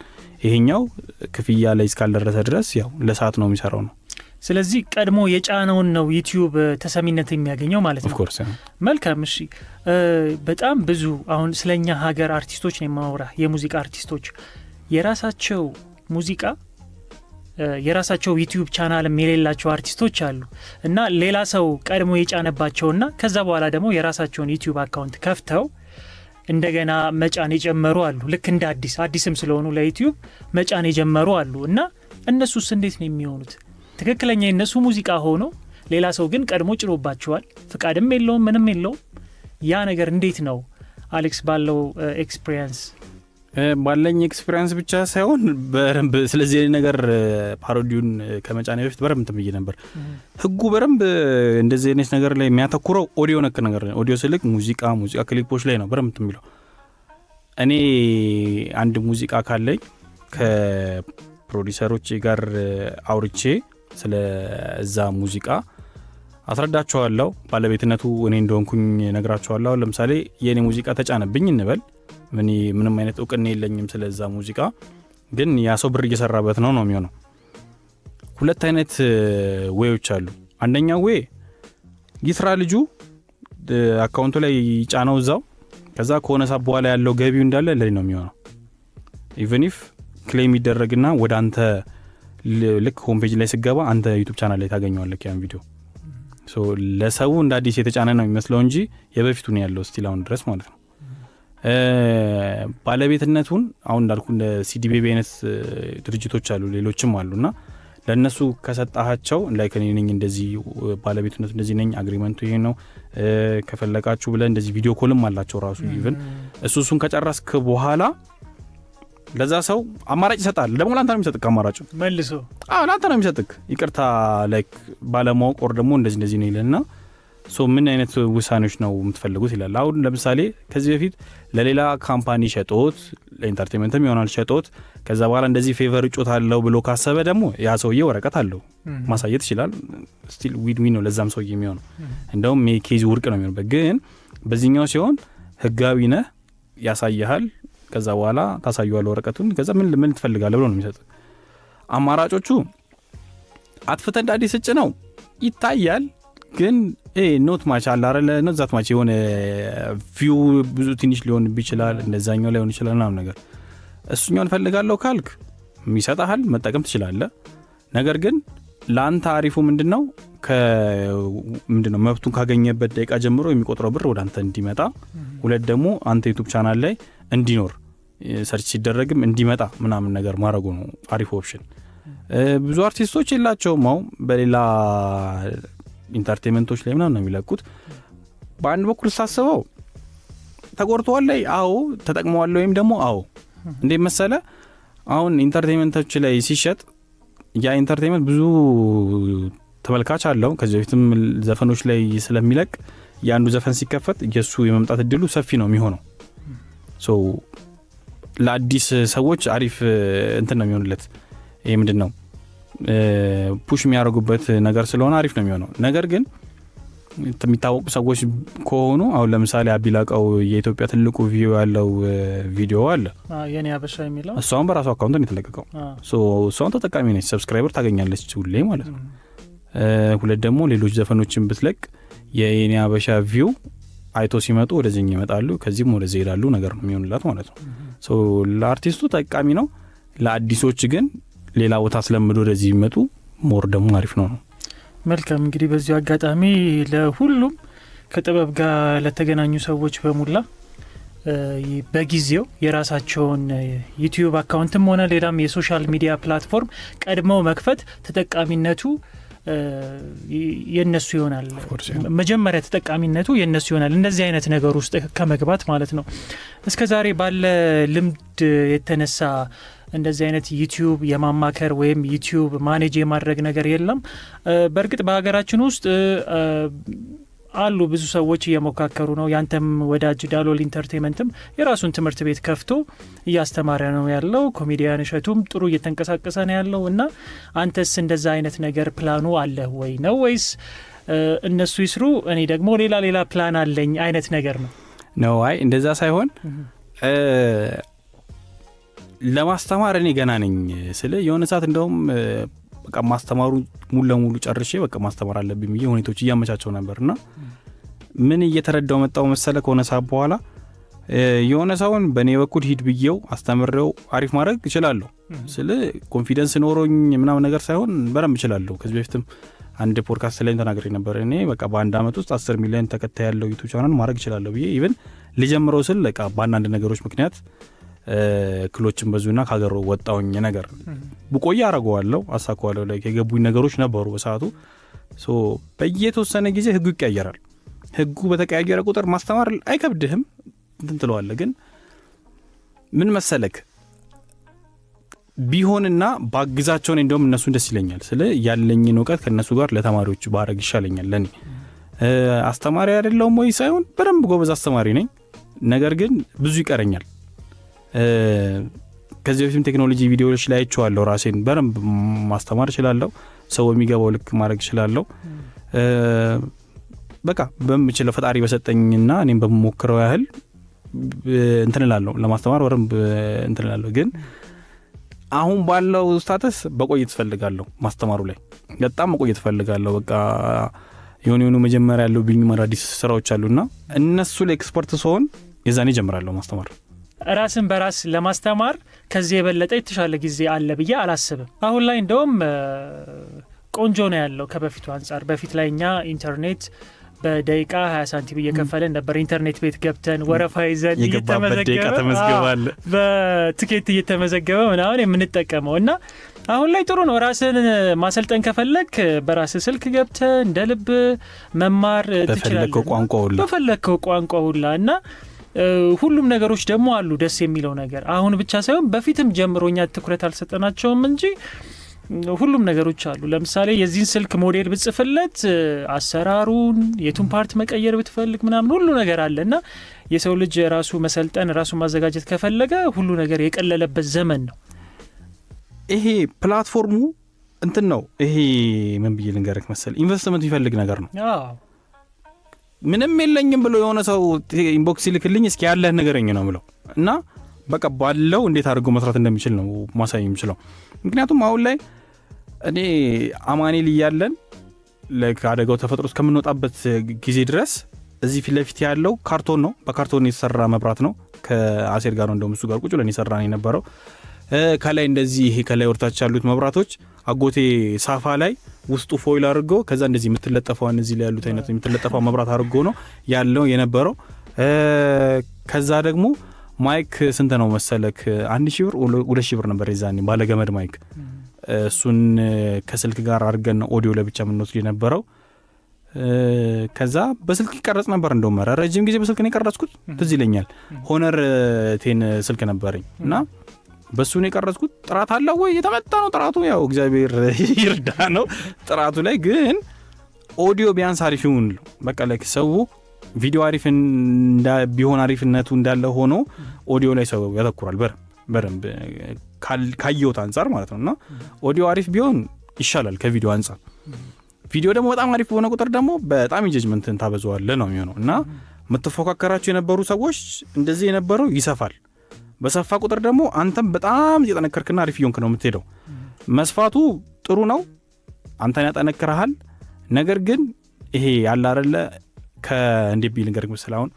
ይሄኛው ክፍያ ላይ እስካልደረሰ ድረስ ያው ለሰዓት ነው የሚሰራው ነው። ስለዚህ ቀድሞ የጫነውን ነው ዩቲዩብ ተሰሚነት የሚያገኘው ማለት ነው። ኦፍ ኮርስ። መልካም። እሺ በጣም ብዙ አሁን ስለኛ ሀገር አርቲስቶች ነው የማወራ። የሙዚቃ አርቲስቶች የራሳቸው ሙዚቃ የራሳቸው ዩቲዩብ ቻናል የሌላቸው አርቲስቶች አሉ እና ሌላ ሰው ቀድሞ የጫነባቸውና ከዛ በኋላ ደግሞ የራሳቸውን ዩቲዩብ አካውንት ከፍተው እንደገና መጫን የጀመሩ አሉ። ልክ እንደ አዲስም ስለሆኑ ለዩቲዩብ መጫን የጀመሩ አሉ እና እነሱስ እንዴት ነው የሚሆኑት? ትክክለኛ የነሱ ሙዚቃ ሆኖ ሌላ ሰው ግን ቀድሞ ጭኖባቸዋል። ፍቃድም የለውም ምንም የለውም። ያ ነገር እንዴት ነው አሌክስ ባለው ኤክስፒሪየንስ? ባለኝ ኤክስፒሪየንስ ብቻ ሳይሆን በረምብ ስለዚህ ነገር ፓሮዲውን ከመጫኔ በፊት በረምብ ተምዬ ነበር። ህጉ በረምብ እንደዚህ አይነት ነገር ላይ የሚያተኩረው ኦዲዮ ነክ ነገር ነው። ኦዲዮ ስልክ ሙዚቃ ክሊፖች ላይ ነው በረምብ ተምይለው። እኔ አንድ ሙዚቃ ካለኝ ከፕሮዲዩሰሮች ጋር አውርቼ ስለዛ ሙዚቃ አስረዳቸዋለሁ። ባለቤትነቱ እኔ እንደሆንኩኝ ነግራቸዋለሁ። ለምሳሌ የኔ ሙዚቃ ተጫነብኝ እንበል። ምንም አይነት እውቅና የለኝም ስለዛ ሙዚቃ፣ ግን ያ ሰው ብር እየሰራበት ነው የሚሆነው። ሁለት አይነት ዌዮች አሉ። አንደኛው ዌይ ይስራ ልጁ አካውንቱ ላይ ጫነው እዛው፣ ከዛ ከሆነ ሰዓት በኋላ ያለው ገቢው እንዳለ ለኔ ነው የሚሆነው። ኢቭን ኢፍ ክሌም ይደረግና ወደ አንተ ልክ ሆም ፔጅ ላይ ስገባ አንተ ዩቲዩብ ቻናል ላይ ታገኘዋለህ ያን ቪዲዮ። ለሰው እንደ አዲስ የተጫነ ነው የሚመስለው እንጂ የበፊቱ ነው ያለው ስቲል አሁን ድረስ ማለት ነው። ባለቤትነቱን አሁን እንዳልኩ እንደ ሲዲቤቢ አይነት ድርጅቶች አሉ፣ ሌሎችም አሉና ለነሱ ከሰጣቸው ላይክ እኔ ነኝ እንደዚህ ባለቤትነቱ እንደዚህ ነኝ፣ አግሪመንቱ ይሄ ነው ከፈለጋችሁ ብለ እንደዚህ ቪዲዮ ኮልም አላቸው ራሱ ኢቭን እሱን ከጨረስክ በኋላ ለዛ ሰው አማራጭ ይሰጣል። ደግሞ ላንተ ነው የሚሰጥክ አማራጭ መልሶ ላንተ ነው የሚሰጥክ። ይቅርታ ላይክ ባለማወቅ ወር ደግሞ እንደዚህ ነው ይለና ምን አይነት ውሳኔዎች ነው የምትፈልጉት ይላል። አሁን ለምሳሌ ከዚህ በፊት ለሌላ ካምፓኒ ሸጦት ለኢንተርቴይንመንትም ይሆናል ሸጦት ከዛ በኋላ እንደዚህ ፌቨር እጮት አለው ብሎ ካሰበ ደግሞ ያ ሰውዬ ወረቀት አለው ማሳየት ይችላል ስቲል ዊን ነው ለዛም ሰውዬ የሚሆነው እንደውም ኬዝ ውርቅ ነው የሚሆነው ግን በዚህኛው ሲሆን ህጋዊ ነህ ያሳያል ከዛ በኋላ ታሳዩዋለህ ወረቀቱን ከዛ ምን ትፈልጋለህ ብሎ ነው የሚሰጥ አማራጮቹ አጥፍተ እንደ አዲስ እጭ ነው ይታያል ግን ኖት ማች አለ አይደል ነው ዛት ማች የሆነ ቪው ብዙ ትንሽ ሊሆን ይችላል እንደዛኛው ላይ ሆነ ይችላል ምናምን ነገር እሱኛውን ፈልጋለሁ ካልክ የሚሰጣል መጠቀም ትችላለህ ነገር ግን ላንተ አሪፉ ምንድነው ምንድነው መብቱን ካገኘበት ደቂቃ ጀምሮ የሚቆጥረው ብር ወደ አንተ እንዲመጣ ሁለት ደግሞ አንተ ዩቲዩብ ቻናል ላይ እንዲኖር ሰርች ሲደረግም እንዲመጣ ምናምን ነገር ማድረጉ ነው አሪፍ ኦፕሽን ብዙ አርቲስቶች የላቸውም ነው በሌላ ኢንተርቴይንመንቶች ላይ ምናምን ነው የሚለቁት በአንድ በኩል ሳስበው ተቆርጧል ላይ አዎ ተጠቅመዋል ወይም ደግሞ አዎ እንዴ መሰለ አሁን ኢንተርቴይንመንቶች ላይ ሲሸጥ ያ ኢንተርቴይንመንት ብዙ ተመልካች አለው ከዚህ በፊትም ዘፈኖች ላይ ስለሚለቅ ያንዱ ዘፈን ሲከፈት የሱ የመምጣት እድሉ ሰፊ ነው የሚሆነው ሶ ለአዲስ ሰዎች አሪፍ እንትን ነው የሚሆንለት ይሄ ምንድነው ፑሽ የሚያደርጉበት ነገር ስለሆነ አሪፍ ነው የሚሆነው ነገር ግን የሚታወቁ ሰዎች ከሆኑ አሁን ለምሳሌ አቢላቀው የኢትዮጵያ ትልቁ ቪው ያለው ቪዲዮ አለ የኔ አበሻ የሚለው እሷን በራሱ አካውንት ነው የተለቀቀው ሶ እሷን ተጠቃሚ ነች ሰብስክራይበር ታገኛለች ሁሌ ማለት ነው ሁለት ደግሞ ሌሎች ዘፈኖችን ብትለቅ የኔ አበሻ ቪው አይቶ ሲመጡ ወደዚህ ይመጣሉ ከዚህም ወደዚህ ይላሉ ነገር ነው የሚሆንላት ማለት ነው ሶ ለአርቲስቱ ተጠቃሚ ነው ለአዲሶች ግን ሌላ ቦታ ስለምዶ ወደዚህ ይመጡ ሞር ደግሞ አሪፍ ነው መልካም እንግዲህ በዚህ አጋጣሚ ለሁሉም ከጥበብ ጋር ለተገናኙ ሰዎች በሙላ በጊዜው የራሳቸውን ዩቲዩብ አካውንትም ሆነ ሌላም የሶሻል ሚዲያ ፕላትፎርም ቀድመው መክፈት ተጠቃሚነቱ የነሱ ይሆናል መጀመሪያ ተጠቃሚነቱ የነሱ ይሆናል እንደዚህ አይነት ነገር ውስጥ ከመግባት ማለት ነው እስከዛሬ ባለ ልምድ የተነሳ እንደዚህ አይነት ዩቲዩብ የማማከር ወይም ዩቲዩብ ማኔጅ የማድረግ ነገር የለም በእርግጥ በሀገራችን ውስጥ አሉ ብዙ ሰዎች እየሞካከሩ ነው ያንተም ወዳጅ ዳሎል ኢንተርቴይንመንትም የራሱን ትምህርት ቤት ከፍቶ እያስተማረ ነው ያለው ኮሜዲያን እሸቱም ጥሩ እየተንቀሳቀሰ ነው ያለው እና አንተስ እንደዛ አይነት ነገር ፕላኑ አለ ወይ ነው ወይስ እነሱ ይስሩ እኔ ደግሞ ሌላ ፕላን አለኝ አይነት ነገር ነው አይ እንደዛ ሳይሆን ለማስተማር እኔ ገና ነኝ ስለ የሆነ ሰዓት እንደውም በቃ ማስተማሩ ሙሉ ለሙሉ ጨርሼ በቃ ማስተማር አለብኝ ብዬ ሁኔታዎች እያመቻቸው ነበርና ምን እየተረዳው መጣው መሰለ ከሆነ ሰዓት በኋላ የሆነ ሰውን በኔ በኩል ሂድ ብዬው አስተምረው አሪፍ ማድረግ ይችላልው ስለ ኮንፊደንስ ኖሮኝ ምናምን ነገር ሳይሆን በረም ይችላልው ከዚህ በፊትም አንድ ፖድካስት ላይ ተናግሬ ነበር እኔ በቃ በአንድ አመት ውስጥ 10 ሚሊዮን ተከታይ ያለው ዩቲዩብ ቻናል ማድረግ ይችላልው ብዬ ኢቭን ልጀምረው ስል በቃ በአንድ ነገሮች ምክንያት ክሎችን በዙና ካገሩ ወጣውኝ ነገር ብቆይ አረጋዋለሁ አሳካዋለሁ ላይ የገቡኝ ነገሮች ነበሩ በሰዓቱ ሶ በየተወሰነ ጊዜ ህጉ ይቀየራል ህጉ በተቀያየረ ቁጥር ማስተማር አይከብድህም እንትን ትለዋለህ ግን ምን መሰለክ ቢሆንና ባግዛቸው ነው እንደውም እነሱ ደስ ይለኛል ስለ ያለኝን ዕውቀት ከነሱ ጋር ለተማሪዎች ባረግ ይሻለኛል ለኔ አስተማሪ አይደለም ወይ ሳይሆን በደንብ ጎበዝ አስተማሪ ነኝ ነገር ግን ብዙ ይቀረኛል ከዚህ በፊትም ቴክኖሎጂ ቪዲዮዎች ላይ አይቼዋለሁ ራሴን በደንብ ማስተማር እችላለሁ ሰው የሚገባው ልክ ማድረግ እችላለሁ በቃ በምችለው ፈጣሪ በሰጠኝና እኔም በመሞክረው ያህል እንትን እላለሁ ለማስተማር በደንብ እንትን እላለሁ ግን አሁን ባለው ስታተስ በቆየት ፈልጋለሁ ማስተማሩ ላይ በጣም መቆየት ፈልጋለሁ በቃ የሆነ መጀመሪያ ያለው ቢኝ አዲስ ስራዎች አሉና እነሱ ላይ ኤክስፐርት ሲሆን የዛኔ ጀምራለሁ ማስተማር ራስን በራስ ለማስተማር ከዚህ የበለጠ የተሻለ ጊዜ አለ ብዬ አላስብም አሁን ላይ እንደውም ቆንጆ ነው ያለው ከበፊቱ አንፃር በፊት ላይኛ ኢንተርኔት በደቂቃ 20 ሳንቲም እየከፈለን ነበር ኢንተርኔት ቤት ገብተን ወረፋ ይዘን እየተመዘገበ በትኬት እየተመዘገበ ምናምን የምንጠቀመው እና አሁን ላይ ጥሩ ነው ራስን ማሰልጠን ከፈለክ በራስ ስልክ ገብተህ እንደ ልብ መማር ትችላለህ በፈለከው ቋንቋ ሁላ እና ሁሉም ነገሮች ደግሞ አሉ ደስ የሚለው ነገር አሁን ብቻ ሳይሆን በፊትም ጀምሮኛ ትኩረት አልሰጠናቸውም እንጂ ሁሉም ነገሮች አሉ። ለምሳሌ የዚህን ስልክ ሞዴል ብጽፍለት አሰራሩን የቱን ፓርት መቀየር ብትፈልግ ምናምን ሁሉ ነገር አለና የሰው ልጅ ራሱ መሰልጠን ራሱ ማዘጋጀት ከፈለገ ሁሉ ነገር የቀለለበት ዘመን ነው። ይሄ ፕላትፎርሙ እንትን ነው። ይሄ ምን ብዬ ልንገርህ መሰል ኢንቨስትመንት የሚፈልግ ነገር ነው። ምንም የለኝም ብሎ የሆነ ሰው ኢንቦክስ ይልክልኝ እስኪ ያለህ ነገረኝ ነው ብለው እና በቃ ባለው እንዴት አድርጎ መስራት እንደሚችል ነው ማሳይ የሚችለው። ምክንያቱም አሁን ላይ እኔ አማኑኤል እያለን ለአደጋው ተፈጥሮ እስከምንወጣበት ጊዜ ድረስ እዚህ ፊት ለፊት ያለው ካርቶን ነው። በካርቶን የተሰራ መብራት ነው። ከአሴር ጋር ነው እንደውም እሱ ጋር ቁጭ ብለን የሰራን የነበረው። ከላይ እንደዚህ ይሄ ከላይ ወርታች ያሉት መብራቶች አጎቴ ሳፋ ላይ ውስጡ ፎይል አድርጎ ከዛ እንደዚህ የምትለጠፈው እነዚህ ላይ ያሉት አይነት የምትለጠፈው መብራት አድርጎ ነው ያለው የነበረው። ከዛ ደግሞ ማይክ ስንት ነው መሰለክ 1000 ብር 2000 ብር ነበር የዛኔ ባለገመድ ማይክ። እሱን ከስልክ ጋር አድርገን ኦዲዮ ለብቻ የምንወስድ የነበረው። ከዛ በስልክ ይቀረጽ ነበር። እንደውም ረጅም ጊዜ በስልክ ነው የቀረጽኩት ትዝ ይለኛል። ሆነር 10 ስልክ ነበረኝ እና በሱ ነው የቀረጽኩት። ጥራት አለው ወይ? የተመጣ ነው ጥራቱ። ያው እግዚአብሔር ይርዳ ነው ጥራቱ ላይ ግን ኦዲዮ ቢያንስ አሪፍ ይሁን። በቃ ላይ ሰው ቪዲዮ አሪፍ ቢሆን አሪፍነቱ እንዳለ ሆኖ ኦዲዮ ላይ ሰው ያተኩራል በደንብ ካየሁት አንፃር ማለት ነውና ኦዲዮ አሪፍ ቢሆን ይሻላል ከቪዲዮ አንፃር። ቪዲዮ ደግሞ በጣም አሪፍ በሆነ ቁጥር ደግሞ በጣም ኢንጌጅመንትን ታበዛዋለህ ነው የሚሆነው እና የምትፎካከራቸው የነበሩ ሰዎች እንደዚህ የነበረው ይሰፋል። በሰፋ ቁጥር ደግሞ አንተም በጣም እየጠነከርክና አሪፍ ይሆንክ ነው የምትሄደው። መስፋቱ ጥሩ ነው፣ አንተን ያጠነክርሃል። ነገር ግን ይሄ ያለ አይደለ ከእንዴ ቢል ነገር ግን ስለአሁን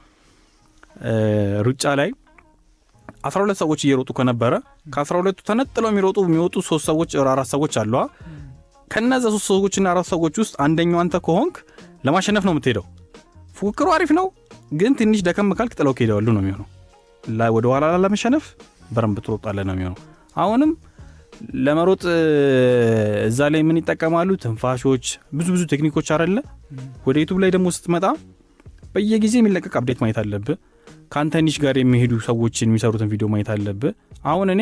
ሩጫ ላይ 12 ሰዎች እየሮጡ ከነበረ ከ12ቱ ተነጥለው የሚወጡ 3 ሰዎች 4 ሰዎች አሉ። ከነዛ 3 ሰዎችና 4 ሰዎች ውስጥ አንደኛው አንተ ከሆንክ ለማሸነፍ ነው የምትሄደው። ፉክክሩ አሪፍ ነው፣ ግን ትንሽ ደከም ካልክ ጥለው ከሄደዋሉ ነው የሚሆነው። ወደ ኋላ ለመሸነፍ በረም ብትሮጣለህ ነው የሚሆነው። አሁንም ለመሮጥ እዛ ላይ ምን ይጠቀማሉ? ትንፋሾች፣ ብዙ ቴክኒኮች አይደለ? ወደ ዩቲዩብ ላይ ደግሞ ስትመጣ በየጊዜው የሚለቀቅ አፕዴት ማየት አለብህ። ካንተ ኒሽ ጋር የሚሄዱ ሰዎችን የሚሰሩትን ቪዲዮ ማየት አለብህ። አሁን እኔ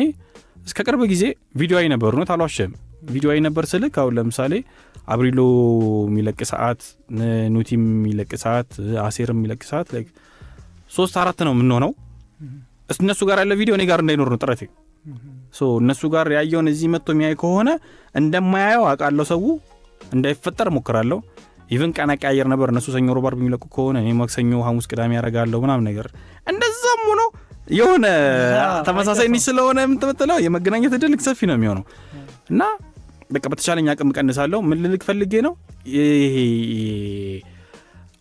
እስከ ቅርብ ጊዜ ቪዲዮ አይ ነበር ነው ታሏሸም ቪዲዮ አይ ነበር ስልክ አሁን ለምሳሌ አብሪሎ የሚለቅ ሰዓት፣ ኑቲም የሚለቅ ሰዓት፣ አሴርም የሚለቅ ሰዓት ላይ 3-4 ነው የምንሆነው። እነሱ ጋር ያለ ቪዲዮ እኔ ጋር እንዳይኖር ነው ጥረቴ። እነሱ ጋር ያየውን እዚህ መጥቶ የሚያይ ከሆነ እንደማያየው አውቃለሁ። ሰው እንዳይፈጠር ሞክራለሁ። ኢቭን ቀን አቀያየር ነበር። እነሱ ሰኞ ሮብ አርብ የሚለቁ ከሆነ እኔ ማክሰኞ ሐሙስ ቅዳሜ ያደርጋለሁ ምናምን ነገር። እንደዛም ሆኖ የሆነ ተመሳሳይ ንሽ ስለሆነ የምትመጥለው የመገናኘት እድል ሰፊ ነው የሚሆነው እና በቃ በተቻለኝ አቅም ቀንሳለሁ። ምን ልልክ ፈልጌ ነው ይሄ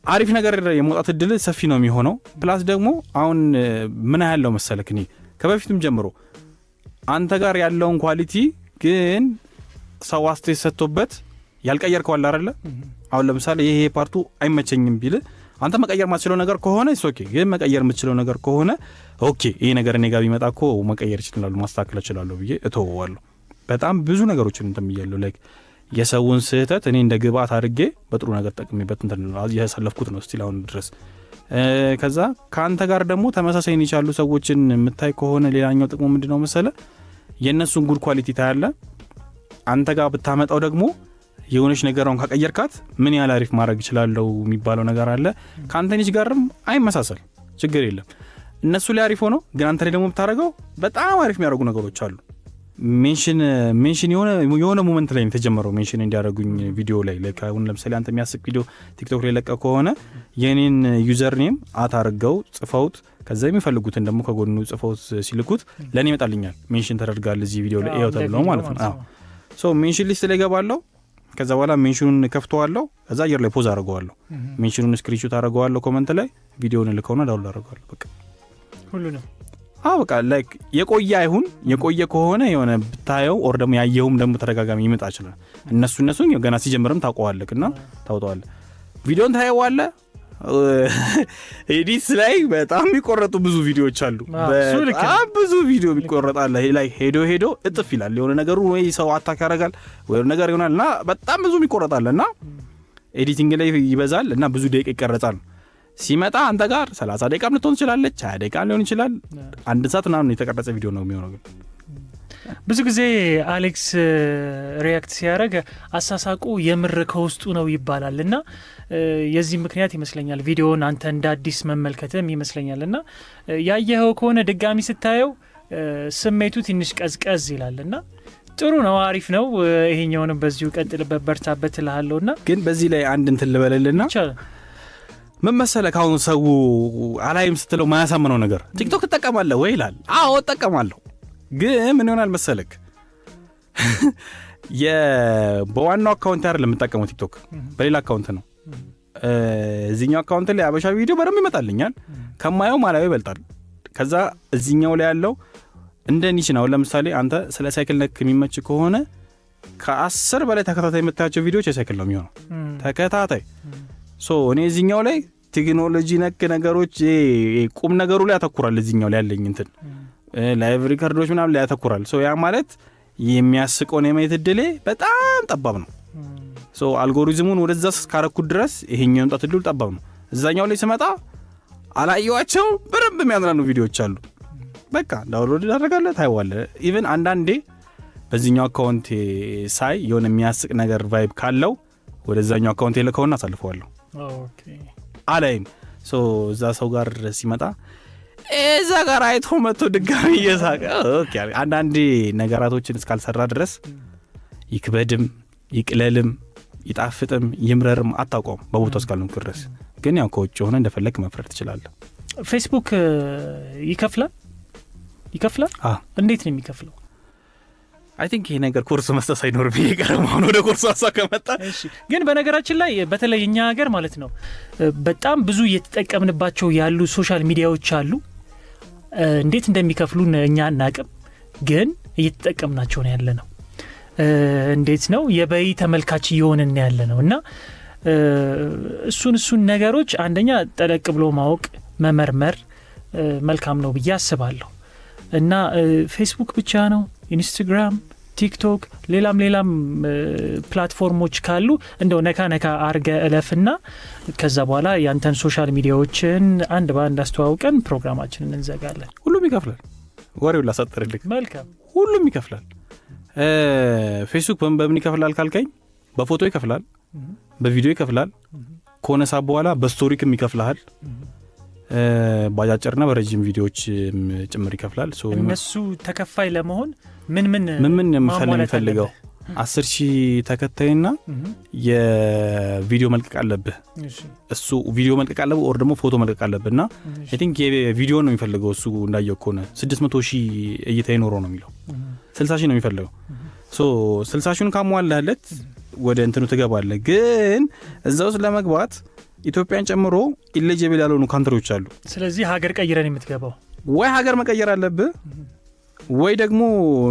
አሪፍ ነገር የመውጣት እድል ሰፊ ነው የሚሆነው። ፕላስ ደግሞ አሁን ምን ያለው መሰለክ እኔ ከበፊትም ጀምሮ አንተ ጋር ያለውን ኳሊቲ ግን ሰው አስተያየት ሰጥቶበት ያልቀየርከው አለ አይደለ? አሁን ለምሳሌ ይሄ ፓርቱ አይመቸኝም ቢል አንተ መቀየር ማትችለው ነገር ከሆነ ኦኬ፣ ግን መቀየር የምትችለው ነገር ከሆነ ኦኬ፣ ይሄ ነገር እኔ ጋር ቢመጣ እኮ መቀየር ይችላል ማስተካከል ይችላል ብዬ እተወዋለሁ። በጣም ብዙ ነገሮችን እንተምያለሁ ላይክ የሰውን ስህተት እኔ እንደ ግብአት አድርጌ በጥሩ ነገር ተጠቅሜበት ያሳለፍኩት ነው ስቲል አሁን ድረስ። ከዛ ከአንተ ጋር ደግሞ ተመሳሳይ ይቻሉ ሰዎችን የምታይ ከሆነ ሌላኛው ጥቅሙ ምንድነው መሰለ? የእነሱን ጉድ ኳሊቲ ታያለ። አንተ ጋር ብታመጣው ደግሞ የሆነች ነገራውን ካቀየርካት ምን ያህል አሪፍ ማድረግ ይችላል የሚባለው ነገር አለ። ከአንተ ልጅ ጋርም አይመሳሰል ችግር የለም። እነሱ ላይ አሪፍ ሆኖ ግን አንተ ላይ ደግሞ ብታረጋው በጣም አሪፍ የሚያደርጉ ነገሮች አሉ። ሜንሽን የሆነ ሞመንት ላይ ተጀመረው ሜንሽን እንዲያደርጉኝ ቪዲዮ ላይ አሁን ለምሳሌ አንተ የሚያስቅ ቪዲዮ ቲክቶክ ላይ ለቀ ከሆነ የኔን ዩዘር ኔም አታርገው ጽፈውት ከዛ የሚፈልጉትን ደግሞ ከጎኑ ጽፈውት ሲልኩት ለኔ ይመጣልኛል። ሜንሽን ተደርጋል እዚህ ቪዲዮ ላይ ኤው ተብለው ማለት ነው። ሶ ሜንሽን ሊስት ላይ ገባለሁ። ከዛ በኋላ ሜንሽኑን ከፍተዋለሁ። ከዛ አየር ላይ ፖዝ አደርገዋለሁ። ሜንሽኑን ስክሪንሾት አደርገዋለሁ። ኮሜንት ላይ ቪዲዮውን ልከውና ዳውንሎድ አደርገዋለሁ። በቃ ሁሉንም በቃ ላይክ የቆየ አይሁን የቆየ ከሆነ የሆነ ብታየው ኦር ደግሞ ያየውም ደግሞ ተደጋጋሚ ይመጣ ይችላል። እነሱን ገና ሲጀምርም ታውቀዋለህና ታውጣዋለህ። ቪዲዮን ታየዋለህ። ኤዲት ላይ በጣም የሚቆረጡ ብዙ ቪዲዮዎች አሉ። በጣም ብዙ ቪዲዮ ይቆረጣል። ላይ ሄዶ እጥፍ ይላል። የሆነ ነገሩ ወይ ሰው አታክ ያደርጋል ወይ ነገር ይሆናልና በጣም ብዙ ይቆረጣልና ኤዲቲንግ ላይ ይበዛል እና ብዙ ደቂቃ ይቀረጻል። ሲመጣ አንተ ጋር 30 ደቂቃ ልትሆን ትችላለች፣ 20 ደቂቃ ሊሆን ይችላል። አንድ ሰዓት ምናምን የተቀረጸ ቪዲዮ ነው የሚሆነው። ግን ብዙ ጊዜ አሌክስ ሪያክት ሲያደርግ አሳሳቁ የምር ከውስጡ ነው ይባላልና የዚህ ምክንያት ይመስለኛል ቪዲዮውን አንተ እንደ አዲስ መመልከትም ይመስለኛልና ያየኸው ከሆነ ድጋሚ ስታየው ስሜቱ ትንሽ ቀዝቀዝ ይላልና ጥሩ ነው አሪፍ ነው ይሄኛውንም በዚሁ ቀጥልበት በርታበት እልሃለሁና ግን በዚህ ላይ አንድ እንትን ልበልልና ምን መሰለህ አሁን ሰው አላይም ስትለው ማያሳምነው ነገር ቲክቶክ ትጠቀማለህ ወይ ይላል አዎ እጠቀማለሁ ግን ምን ይሆናል መሰለክ በዋናው አካውንት አይደለም የምጠቀመው ቲክቶክ በሌላ አካውንት ነው እዚህኛው አካውንት ላይ አበሻ ቪዲዮ በደንብ ይመጣልኛል ከማየው ማላየው ይበልጣል ከዛ እዚህኛው ላይ ያለው እንደ ኒሽ ነው ለምሳሌ አንተ ስለ ሳይክል ነክ የሚመች ከሆነ ከ10 በላይ ተከታታይ የምታያቸው ቪዲዮዎች የሳይክል ነው የሚሆነው ተከታታይ እኔ እዚህኛው ላይ ቴክኖሎጂ ነክ ነገሮች ቁም ነገሩ ላይ ያተኩራል እዚህኛው ላይ ያለኝ እንትን ላይቭ ሪከርዶች ምናምን ላይ ያተኩራል ያ ማለት የሚያስቀው ነው የማየት እድሌ በጣም ጠባብ ነው አልጎሪዝሙን ወደዛ እስካረኩት ድረስ ይሄኛው መምጣት እድሉ ጠባብ ነው እዛኛው ላይ ስመጣ አላየዋቸው በደንብ የሚያዝናኑ ቪዲዮዎች አሉ በቃ ዳውንሎድ አደርጋለሁ ታይዋለህ ኢቭን አንዳንዴ በዚህኛው አካውንት ሳይ የሆነ የሚያስቅ ነገር ቫይብ ካለው ወደዛኛው አካውንት ለከውና አሳልፈዋለሁ ኦኬ አላይም እዛ ሰው ጋር ሲመጣ እዛ ጋር አይቶ መጥቶ ድጋሚ እየሳቀ ኦኬ አንዳንዴ ነገራቶችን እስካልሰራ ድረስ ይክበድም ይቅለልም ይጣፍጥም ይምረርም አታውቀውም በቦታው እስካልሆንክ ድረስ ግን ያው ከውጭ ሆነ እንደፈለክ መፍረድ ትችላለህ ፌስቡክ ይከፍላል እንዴት ነው የሚከፍለው አይ ቲንክ ይሄ ነገር ኮርስ መስጠት ሳይኖር ቢቀርማው ወደ ኮርስ አሳከመጣ እሺ ግን በነገራችን ላይ በተለይ እኛ ሀገር ማለት ነው በጣም ብዙ እየተጠቀምንባቸው ያሉ ሶሻል ሚዲያዎች አሉ እንዴት እንደሚከፍሉን እኛ አናቅም ግን እየተጠቀምናቸው ነው ያለነው እንዴት ነው የበይ ተመልካች እየሆንን ያለነው እና እሱን ነገሮች አንደኛ ጠለቅ ብሎ ማወቅ መመርመር መልካም ነው ብዬ አስባለሁ እና ፌስቡክ ብቻ ነው ኢንስታግራም ቲክቶክ ሌላም ፕላትፎርሞች ካሉ እንደው ነካ አርገ እለፍና ከዛ በኋላ ያንተን ሶሻል ሚዲያዎችን አንድ በአንድ አስተዋውቀን ፕሮግራማችንን እንዘጋለን ሁሉም ይከፍላል ወሬው ላሳጥርልክ መልካም ሁሉም ይከፍላል ፌስቡክ በምን ይከፍላል ካልከኝ በፎቶ ይከፍላል በቪዲዮ ይከፍላል ከሆነ ሰዓት በኋላ በስቶሪክም ይከፍላል ባጃጭርና በረጅም ቪዲዮዎች ጭምር ይከፍላል እነሱ ተከፋይ ለመሆን ምን መፈለግ ይፈልጋው 10,000 ተከታይና የቪዲዮ መልቀቅ አለብህ እሱ ቪዲዮ መልቀቅ አለብህ ኦር ደግሞ ፎቶ መልቀቅ አለብህና አይ ቲንክ የቪዲዮ ነው የሚፈልገው እሱ እንዳየው ከሆነ 600,000 እይታ ይኖረው ነው የሚለው 60,000 ነው የሚፈልገው 60,000ን ካሟላለት ወደ እንትኑ ትገባለህ ግን እዛው ለመግባት ኢትዮጵያን ጨምሮ ኢሊጂብል ያልሆኑ ካንትሪዎች አሉ ስለዚህ ሀገር ቀይረን የምትገባው ወይ ሀገር መቀየር አለብህ ወይ ደግሞ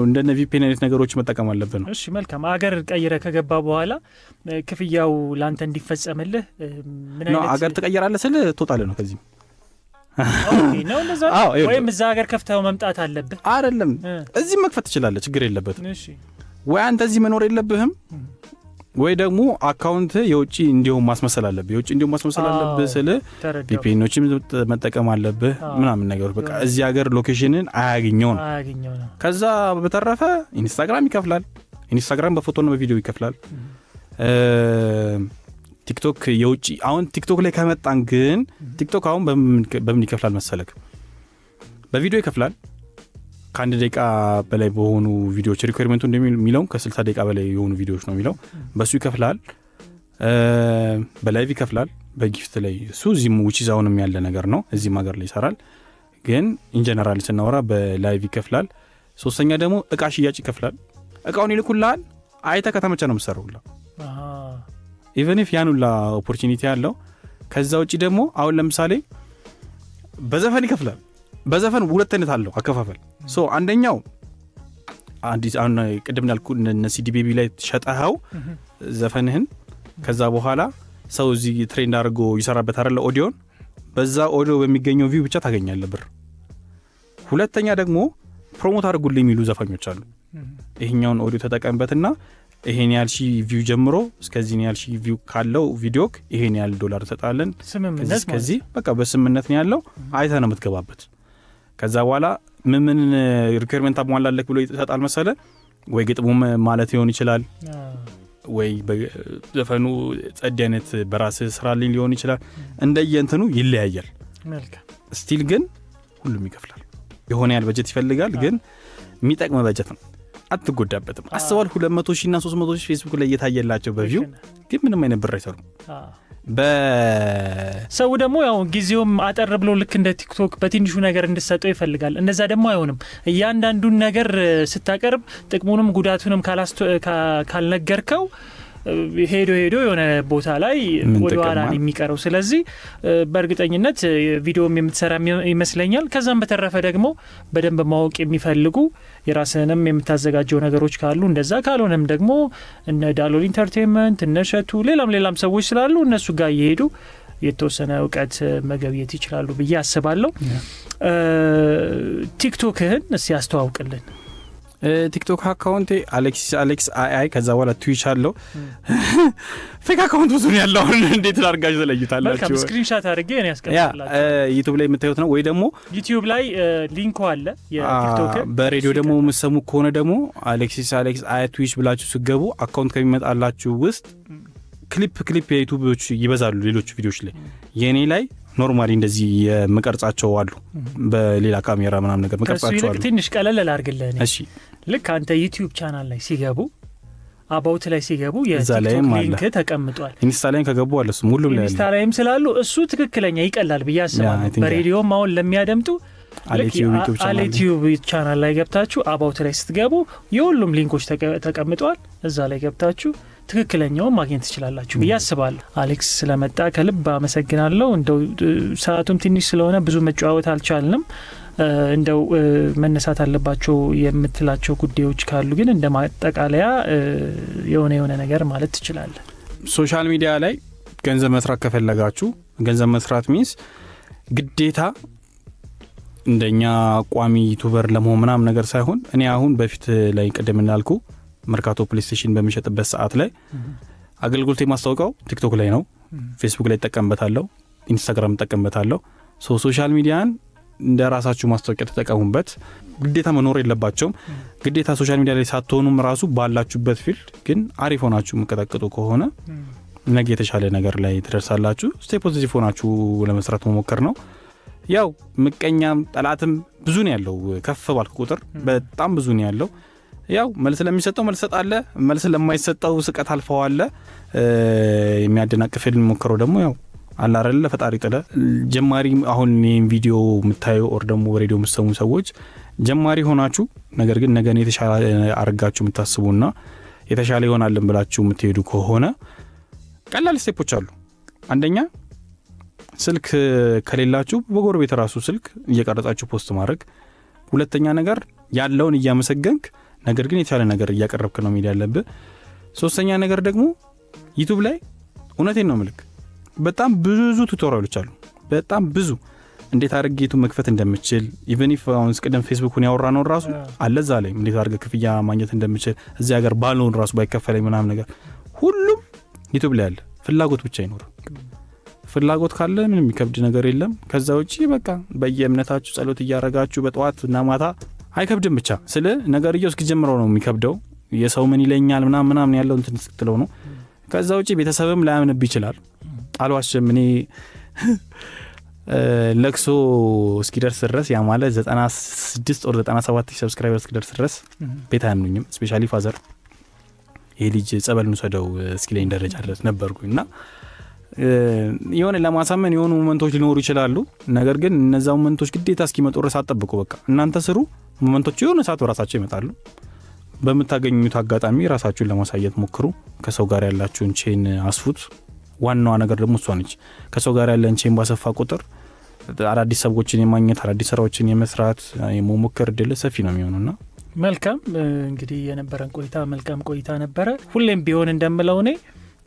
እንደነ VPN አይነት ነገሮች መጠቀም አለብህ ነው እሺ መልካም ሀገር ቀይረ ከገባ በኋላ ክፍያው ላንተ እንዲፈጸምልህ ምን አይነት ሀገር ተቀየራለህ ስለ ትወጣለህ ነው ከዚህ ኦኬ ነው እንደዛ ወይም እዛ ሀገር ከፍተው መምጣት አለብህ አይደለም እዚህ መክፈት ትችላለህ ችግር የለበትም እሺ ወይ አንተ እዚህ መኖር የለብህም ወይ ደግሞ አካውንት የውጪ እንዲሁም ማስመሰል አለብህ የውጪ እንዲሁም ማስመሰል አለብህ ስለ VPNዎችም መጠቀም አለብህ ምናምን ነገር በቃ እዚህ ሀገር ሎኬሽንን አያገኘው ነው ከዛ በተረፈ ኢንስታግራም ይከፍላል ኢንስታግራም በፎቶና በቪዲዮ ይከፍላል ቲክቶክ የውጪ አሁን ቲክቶክ ላይ ከመጣን ግን ቲክቶክ አሁን በምን ይከፍላል መሰለክ በቪዲዮ ይከፍላል ከአንድ ደቂቃ በላይ በሆኑ ቪዲዮዎች ሪኳየርመንቱ እንደሚለው ከ60 ደቂቃ በላይ የሆኑ ቪዲዮዎች ነው የሚለው በሱ ይከፍላል በላይቭ ይከፍላል በጊፍት ላይ እሱ እዚህም ውጪዛውንም ያለ ነገር ነው እዚህም ሀገር ላይ ይሰራል ግን ኢንጀነራል ስናወራ በላይቭ ይከፍላል ሶስተኛ ደግሞ እቃ ሽያጭ ይከፍላል እቃውን ይልኩልሃል አይተ ከተመቸ ነው የምትሰራውላ ኢቨን ኢፍ ያኑላ ኦፖርቹኒቲ ያለው ከዛ ውጪ ደግሞ አሁን ለምሳሌ በዘፈን ይከፍላል በዘፈን ሁለት አይነት አለው አከፋፈል አንደኛው አዲስ አሁን ቅድም ያልኩ እነ CD ቤቢ ላይ ሸጣው ዘፈንህን ከዛ በኋላ ሰው እዚህ ትሬንድ አድርጎ ይሰራበት አይደለ ኦዲዮን በዛ ኦዲዮ በሚገኘው ቪው ብቻ ታገኛለህ ብር ሁለተኛ ደግሞ ፕሮሞት አድርጉልኝ የሚሉ ዘፋኞች አሉ ይሄኛውን ኦዲዮ ተጠቀምበትና ይሄን ያህል ሺ ቪው ጀምሮ እስከዚህ ያህል ሺ ቪው ካለው ቪዲዮክ ይሄን ያህል $1 ተጣለን ስምምነት ከዚህ በቃ በስምምነት ነው ያለው አይተህ ነው የምትገባበት ከዛ በኋላ ምን ሪኳየርመንት አሟላለክ ብሎ ይሰጣል መሰለ ወይ ግጥሙም ማለት ይሆን ይችላል ወይ በዘፈኑ ጸድ አይነት በራስ ስራልኝ ሊሆን ይችላል እንደየንተኑ ይለያያል መልካም ስቲል ግን ሁሉም ይከፍላል የሆነ ያል በጀት ይፈልጋል ግን የሚጠቅም በጀት ነው አትጎዳበትም አስባል 200 ሺህ እና 300 ሺህ ፌስቡክ ላይ እየታየላቸው በቪው ግን ምንም አይነት ብር አይሰሩም በሰው ደግሞ ያው ጊዜውም አጠር ብሎ ልክ እንደ ቲክቶክ በትንሹ ነገር እንድሰጠው ይፈልጋል እንደዛ ደግሞ አይሆንም እያንዳንዱን ነገር ስታቀርብ ጥቅሙንም ጉዳቱንም ካልነገርከው ሄዶ የሆነ ቦታ ላይ ወደ ኋላ የሚቀረው ስለዚህ በእርግጠኝነት ቪዲዮም የምትሰራ ይመስለኛል ከዛም በተረፈ ደግሞ በደንብ ማወቅ የሚፈልጉ የራስንም የምታዘጋጀው ነገሮች ካሉ እንደዛ ካልሆነም ደግሞ እነ ዳሎል ኢንተርቴይንመንት እነ ሸቱ ሌላም ሰዎች ስላሉ እነሱ ጋር እየሄዱ የተወሰነ እውቀት መገብየት ይችላሉ ብዬ አስባለሁ ቲክቶክህን እስኪ ያስተዋውቅልን ቲክቶክ አካውንቴ አሌክስ አይ ከዛ በኋላ ትዊች አለው ፌክ አካውንት ብዙ ነው ያለው እንዴት ላርጋጅ ተለይታላችሁ መልካም ስክሪንሻት አድርጌ እኔ ያስቀምጥላችሁ ዩቲዩብ ላይ የምታዩት ነው ወይ ደግሞ ዩቲዩብ ላይ ሊንኩ አለ የቲክቶክ በሬዲዮ ደግሞ የምትሰሙ ከሆነ ደግሞ አሌክስ አይ ትዊች ብላችሁ ስገቡ አካውንት ከሚመጣላችሁ ውስጥ ክሊፕ የዩቲዩቦች ይበዛሉ ሌሎች ቪዲዮዎች ላይ የኔ ላይ ኖርማሊ እንደዚህ የመቀርጻቸው አሉ በሌላ ካሜራ ምናምን ነገር መቀርጻቸው አሉ ትንሽ ቀለል ላርግልህ እሺ ልክ አንተ ዩቲዩብ ቻናል ላይ ሲገቡ አባውት ላይ ሲገቡ የቲክቶክ ሊንክ ተቀምጧል ኢንስታ ላይም ከገቡ አለ እሱ ሁሉም ላይ ኢንስታ ላይም ስላሉ እሱ ትክክለኛ ይቀላል ብዬ አስባለሁ በሬዲዮም አሁን ለሚያደምጡ አሌቲዩብ ቻናል ላይ ገብታችሁ አባውት ላይ ስትገቡ የሁሉም ሊንኮች ተቀምጧል እዛ ላይ ገብታችሁ ትክክለኛው ማግኘት ትችላላችሁ ብዬ አስባለሁ አሌክስ ስለመጣ ከልብ አመሰግናለሁ እንደው ሰዓቱም ትንሽ ስለሆነ ብዙ መጫወት አልቻልንም እንደው መነሳት አለባቸው የምትላቸው ጉዳዮች ካሉ ግን እንደማጠቃለያ የሆነ ነገር ማለት ትችላለህ ሶሻል ሚዲያ ላይ ገንዘብ መስራት ከፈለጋችሁ ገንዘብ መስራት ሚንስ ግዴታ እንደኛ ቋሚ ዩቲዩበር ለመሆን ምናምን ነገር ሳይሆን እኔ አሁን በፊት ላይ ቀደም እንዳልኩ መርካቶ ፕሌይስቴሽን በሚሸጥበት ሰዓት ላይ አገልግሎት የማስተዋወቀው ቲክቶክ ላይ ነው ፌስቡክ ላይ ተጠቀምበታለሁ ኢንስታግራም ተጠቀምበታለሁ ሶሻል ሚዲያን እንደ ራሳችሁ ማስተዋወቂያ ተጠቀሙበት ግዴታ መኖር የለባቸውም ግዴታ ሶሻል ሚዲያ ላይ ሳትሆኑም ራሱ ባላችሁበት ፊልድ ግን አሪፍ ሆናችሁ መቀጣቀጡ ከሆነ ነገ የተሻለ ነገር ላይ ትደርሳላችሁ ስቴ ፖዚቲቭ ሆናችሁ ለመስራት መሞከር ነው ያው ምቀኛም ጠላትም ብዙ ነው ያለው ከፍ ባልኩ ቁጥር በጣም ብዙ ነው ያለው ያው መልስ ለሚሰጠው መልስ ሰጣለ መልስ ለማይሰጠው ስቀት አልፈዋለ የሚያደናቅፍል ሞከረው ደግሞ ያው አላረለ ፈጣሪ ጥለ ጀማሪ አሁን ይሄን ቪዲዮ የምታዩ ኦር ደግሞ ሬዲዮ የምትሰሙ ሰዎች ጀማሪ ሆናችሁ ነገር ግን ነገ የተሻለ አርጋችሁ የምታስቡና የተሻለ ይሆናልን ብላችሁ የምትሄዱ ከሆነ ቀላል ስቴፖች አሉ አንደኛ ስልክ ከሌላችሁ በጎረቤት ራሱ ስልክ እየቀረጻችሁ ፖስት ማድረግ ሁለተኛ ነገር ያለውን እያመሰገንክ ነገር ግን የተሻለ ነገር እያቀረብክ ነው ሚዲያ ያለብህ ሶስተኛ ነገር ደግሞ ዩቲዩብ ላይ እውነቴን ነው ምልክ በጣም ብዙ ቱቶሪያሎች አሉ በጣም ብዙ እንዴት አድርጌ ዩቲዩብ መክፈት እንደምችል ኢቭን ኢፍ አሁን ስቀደም ፌስቡክን ያወራነው ራሱ አለዛ ላይ እንዴት አድርገህ ክፍያ ማግኘት እንደምችል እዚህ ሀገር ባልሆን ራሱ ባይከፈለኝ ምናምን ነገር ሁሉም ዩቲዩብ ላይ አለ ፍላጎት ብቻ ይኖር ፍላጎት ካለ ምንም የሚከብድ ነገር የለም ከዛ ውጪ በቃ በየእምነታችሁ ጸሎት እያረጋችሁ በጠዋት እና ማታ አይከብድም ብቻ ስለ ነገርየው እስኪጀምረው ነው የሚከብደው የሰው ምን ይለኛል ምናምን ያለው እንትን ስትለው ነው ከዛ ውጪ ቤተሰብም ላያምንብ ይችላል አልዋሽም እኔ ለክሶ እስኪደርስ ድረስ ያ ማለት 96 or 97 ሰብስክራይበር እስኪደርስ ድረስ ቤት አያምኑኝም ስፔሻሊ ፋዘር ይሄ ልጅ ጸበል ነው ሰደው እስኪለኝ ደረጃ ድረስ ነበርኩኝና የሆነ ለማሳመን የሆኑ ሞመንቶች ሊኖሩ ይችላሉ ነገር ግን እነዛው ሞመንቶች ግዴታ እስኪመጡ ድረስ አጥብቁ በቃ እናንተ ስሩ ሞመንቶች የሆነ ሰዓት በራሳቸው ይመጣሉ በመታገኙት አጋጣሚ ራሳችሁን ለማሳየት ሞክሩ ከሰው ጋር ያላችሁን ቼን አስፉት ዋናው ነገር ደግሞ እሷ ነች ከሰው ጋር ያለን ቼን ባሰፋ ቁጥር አዳዲስ ሰዎችን የማግኘት አዳዲስ ስራዎችን የመስራት የመሞከር እድል ሰፊ ነው የሚሆነውና መልካም እንግዲህ የነበረን ቆይታ መልካም ቆይታ ነበረ ሁሌም ቢሆን እንደምለው እኔ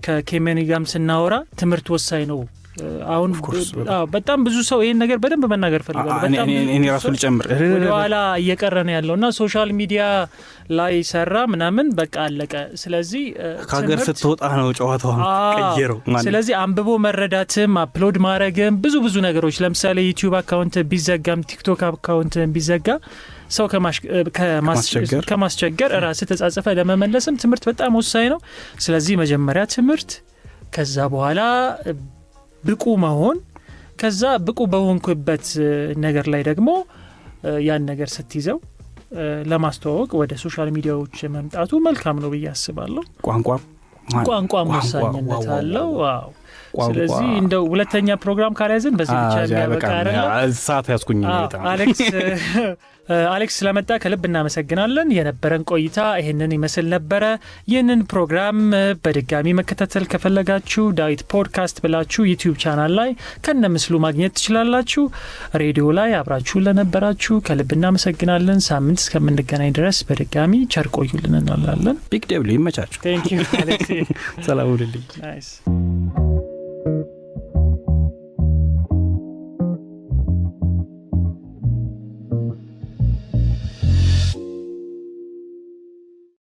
ከኬሜኒ ጋም ስናወራ ትምህርት ወሳኝ ነው አሁን በጣም ብዙ ሰው ይሄን ነገር በደንብ መናገር ፈልጓል። በጣም እኔ ራሱ ልጨምር ወደኋላ እየቀረነ ያለውና ሶሻል ሚዲያ ላይ ሰራ ምናምን በቃ አለቀ። ስለዚህ ከሀገር ስትወጣ ነው ጨዋታው ቀየረው። ስለዚህ አንብቦ መረዳትም አፕሎድ ማድረግም ብዙ ነገሮች ለምሳሌ ዩቲዩብ አካውንት ቢዘጋም ቲክቶክ አካውንት ቢዘጋ ሰው ከማስቸገር ራስ ተጻጽፈ ለመመለስም ትምህርት በጣም ወሳኝ ነው። ስለዚህ መጀመሪያ ትምህርት፣ ከዛ በኋላ ብቁ መሆን፣ ከዛ ብቁ በሆንኩበት ነገር ላይ ደግሞ ያን ነገር ስትይዘው ለማስተዋወቅ ወደ ሶሻል ሚዲያዎች መምጣቱ መልካም ነው ብዬ አስባለሁ። ቋንቋ ወሳኝነት አለው። ዋው ስለዚህ እንደው ሁለተኛ ፕሮግራም ካላያዝን በዚህ ብቻ የሚያበቃ አይደለም። ሰዓት ያስኩኝ አሌክስ ስለመጣ ከልብ እናመሰግናለን። የነበረን ቆይታ ይሄንን ይመስል ነበረ። ይህንን ፕሮግራም በድጋሚ መከታተል ከፈለጋችሁ ዳዊት ፖድካስት ብላችሁ ዩቲዩብ ቻናል ላይ ከነምስሉ ማግኘት ትችላላችሁ። ሬዲዮ ላይ አብራችሁ ለነበራችሁ ከልብ እናመሰግናለን። ሳምንት እስከምንገናኝ ድረስ በድጋሚ ቸር ቆዩልን እንላለን። ቢግ ደብሊው ይመቻችሁ። ቴንክ ዩ አሌክስ። ሰላም ሁኑልኝ። ናይስ